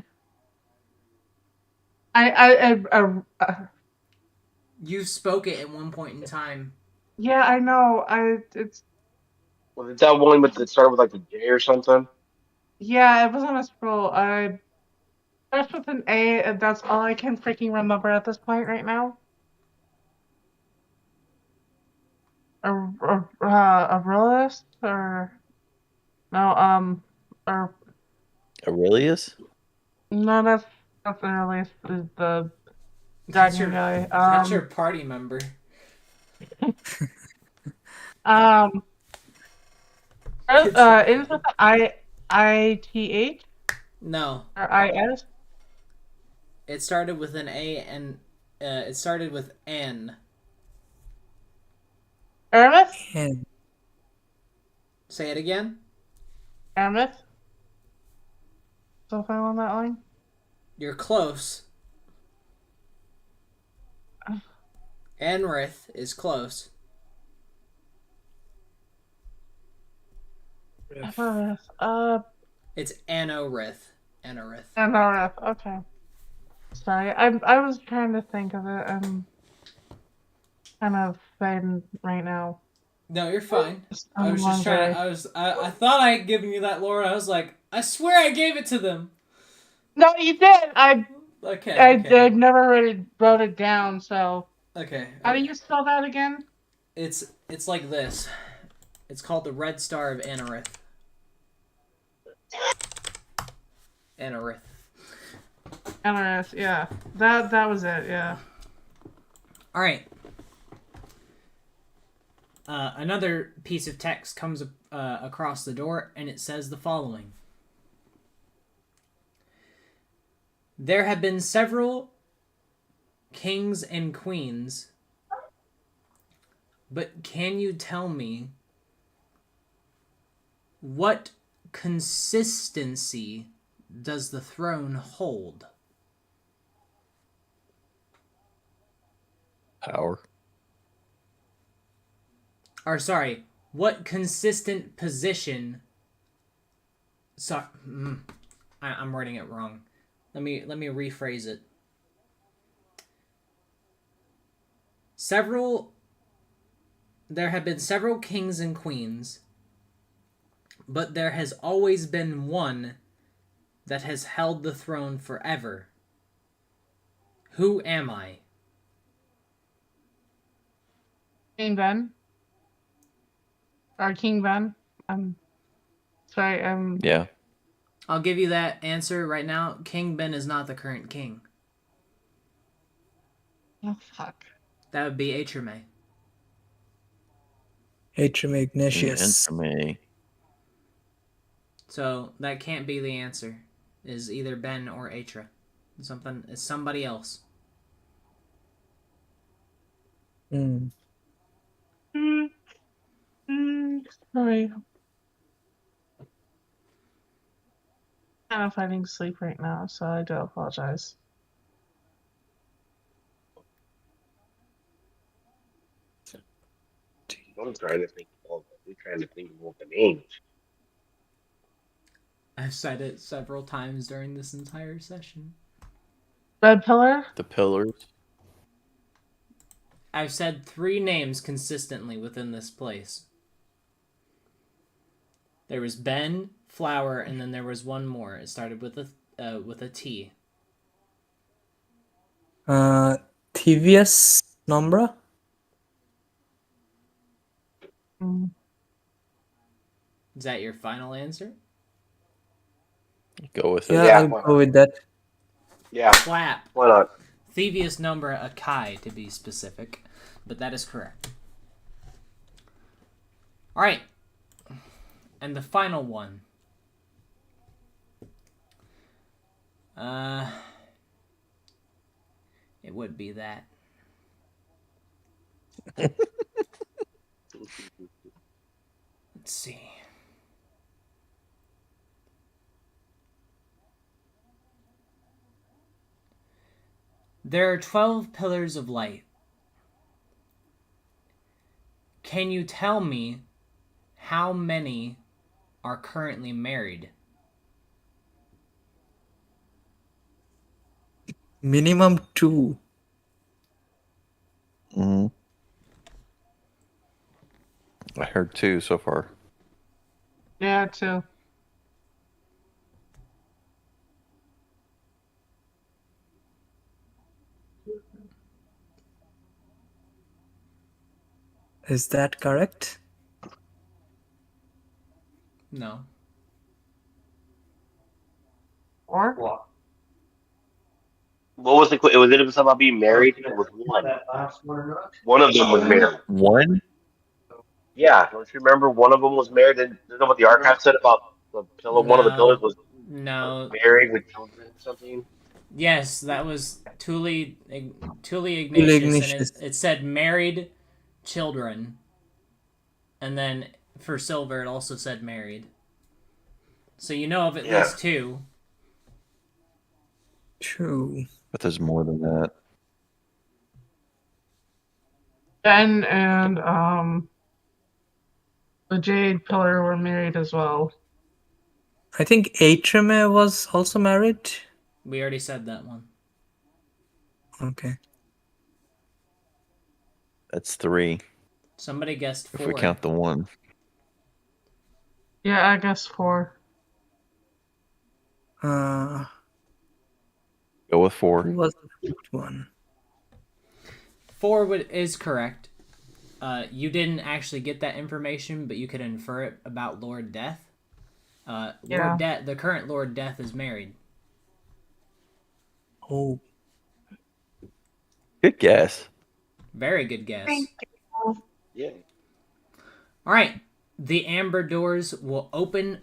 I You spoke it at one point in time. yeah, I know. It's Was it that one with that started with like a J or something? yeah, it was on a scroll. I starts with an A, and that's all I can freaking remember at this point right now. A realist or no, or Aurelius? no, that's the realist is the That's dragon guy. That's your party member. Um, It's is with the IITH No, or IS? it started with an A and it started with N. Aramis? And Say it again. Aramis? Still found on that line? You're close. Enrith is close. Aramis. It's Anorith. Anorith. MRF. Okay. Sorry, I was trying to think of it. I'm kind of fading right now. No, you're fine. It's I been was a just long trying. day. I thought I had given you that lore. I was like, I swear I gave it to them. No, you did. Okay. I never really wrote it down. So Okay. how do you spell that again? It's like this. It's called the Red Star of Anorith. Anorith. NRS. Yeah, that was it. Yeah. All right. Another piece of text comes across the door, and it says the following. There have been several kings and queens, but can you tell me what consistency does the throne hold? Power. Or sorry, what consistent position? I'm wording it wrong. Let me rephrase it. there have been several kings and queens, but there has always been one that has held the throne forever. Who am I? King Ben. Or King Ben. Sorry, Yeah. I'll give you that answer right now. King Ben is not the current king. oh fuck. That would be Atrame. Atrium Ignatius. For me. So that can't be the answer. Is either Ben or Atra. It's somebody else. Hmm. Sorry. Kind of fighting sleep right now, so I do apologize. I'm trying to think of the names. I've said it several times during this entire session. Red Pillar? The pillars. I've said 3 names consistently within this place. There was Ben, Flower, and then there was one more. It started with a T. Thievius Nombra? Mm. Is that your final answer? Go with Yeah, it. Yeah, I'll why go with that. Yeah, Clap. why not? Thievius number Akai, to be specific. But that is correct. Alright. And the final one. It would be that. Let's see. There are 12 pillars of light. Can you tell me how many are currently married? Minimum 2. Mm-hmm. I heard 2 so far. Yeah, too. Is that correct? No. Or? What was the? Was it something about being married? It was one. One of them was married. 1? Yeah, don't you remember? One of them was married. And you know what the archive said about the pillar? One of the pillars was No. married with children or something. Yes, that was Tuli Ignatius, Ignatius. and it said married children. And then for silver, it also said married. So you know of at Yeah. least 2. True. But there's more than that. Ben and the Jade Pillar were married as well. I think Atrame was also married. We already said that one. Okay. That's 3. Somebody guessed 4. If we count the 1. Yeah, I guess 4. Who Go with 4. was the 5th one? 4 is correct. You didn't actually get that information, but you could infer it about Lord Death. Yeah. The current Lord Death is married. Oh, Good guess. Very good guess. Yeah. All right. The amber doors will open,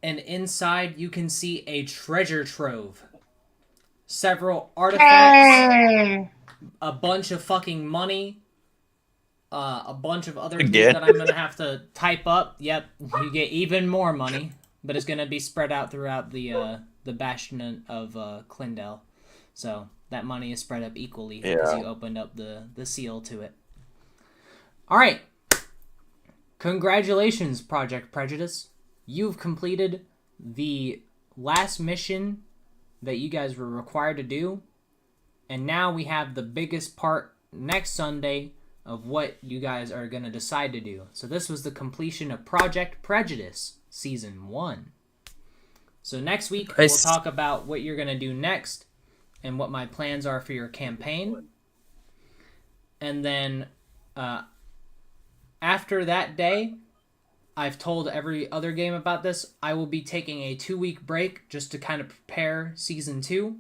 and inside you can see a treasure trove. Several artifacts, Hey! a bunch of fucking money, a bunch of other Again? loot that I'm going to have to type up. Yep, you get even more money, but it's going to be spread out throughout the bastion of Clindell. So that money is spread up equally because you opened up the seal to it. All right. Congratulations, Project Prejudice. You've completed the last mission that you guys were required to do. And now we have the biggest part next Sunday of what you guys are going to decide to do. So this was the completion of Project Prejudice Season 1. So next week, Nice. we'll talk about what you're going to do next and what my plans are for your campaign. And then after that day, I've told every other game about this, I will be taking a 2-week break just to kind of prepare Season 2.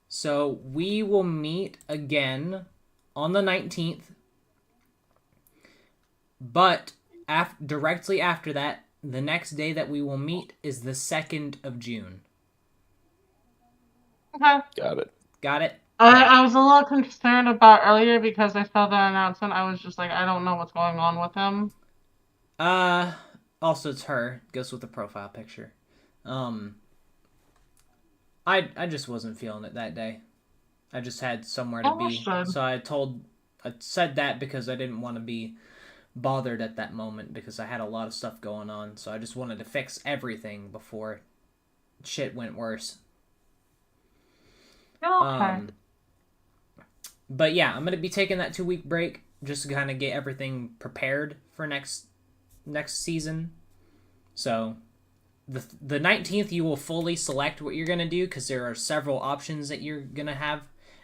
So we will meet again on the 19th. But directly after that, the next day that we will meet is the 2nd of June. Okay. Got it. Got it? I was a little concerned about earlier because I saw that announcement. I was just like, I don't know what's going on with him. Also it's her. Goes with the profile picture. I just wasn't feeling it that day. I just had somewhere to be. Understood. So I said that because I didn't want to be bothered at that moment because I had a lot of stuff going on. So I just wanted to fix everything before shit went worse. Okay. But yeah, I'm gonna be taking that 2-week break just to kind of get everything prepared for next season. So the 19th you will fully select what you're gonna do because there are several options that you're gonna have,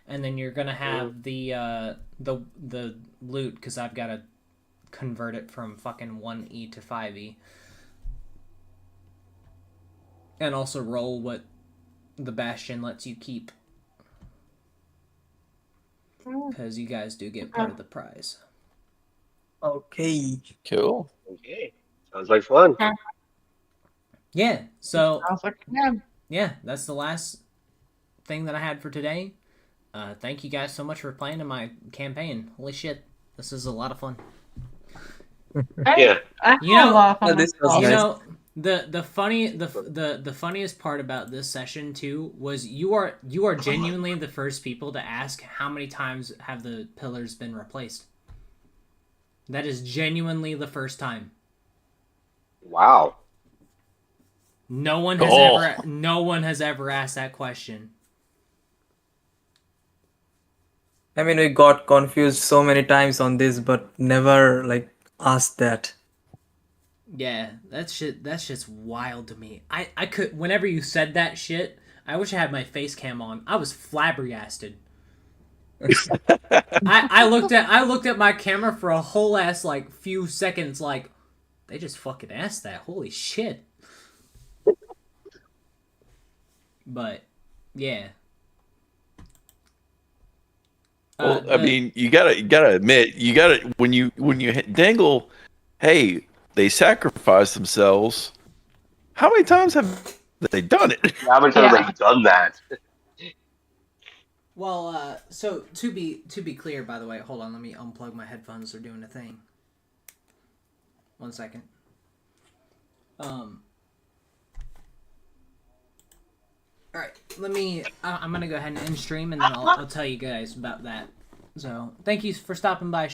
and then you're gonna have the loot because I've got to convert it from fucking 1E to 5E, and also roll what the Bastion lets you keep. Because you guys do get part of the prize. Okay. Cool. Okay. Sounds like fun. Yeah, so I was like, yeah. yeah, that's the last thing that I had for today. Thank you guys so much for playing in my campaign. Holy shit, this is a lot of fun. Yeah. I had You know- a lot of fun. this with was all You nice. know, the funniest part about this session too was you are genuinely the first people to ask how many times have the pillars been replaced. That is genuinely the first time. Wow. No one has ever asked that question. I mean, we got confused so many times on this, but never like asked that. Yeah, that shit's wild to me. I could, whenever you said that shit, I wish I had my face cam on. I was flabbergasted. I looked at my camera for a whole ass like few seconds like they just fucking asked that. Holy shit. But yeah. Well, I mean, you gotta admit, when you dangle, hey, they sacrificed themselves. How many times have they done it? How many times Yeah. have you done that? Well, so to be clear, by the way, hold on, let me unplug my headphones. They're doing a thing. 1 second. All right, I'm gonna go ahead and end stream, and then I'll tell you guys about that. So, thank you for stopping by.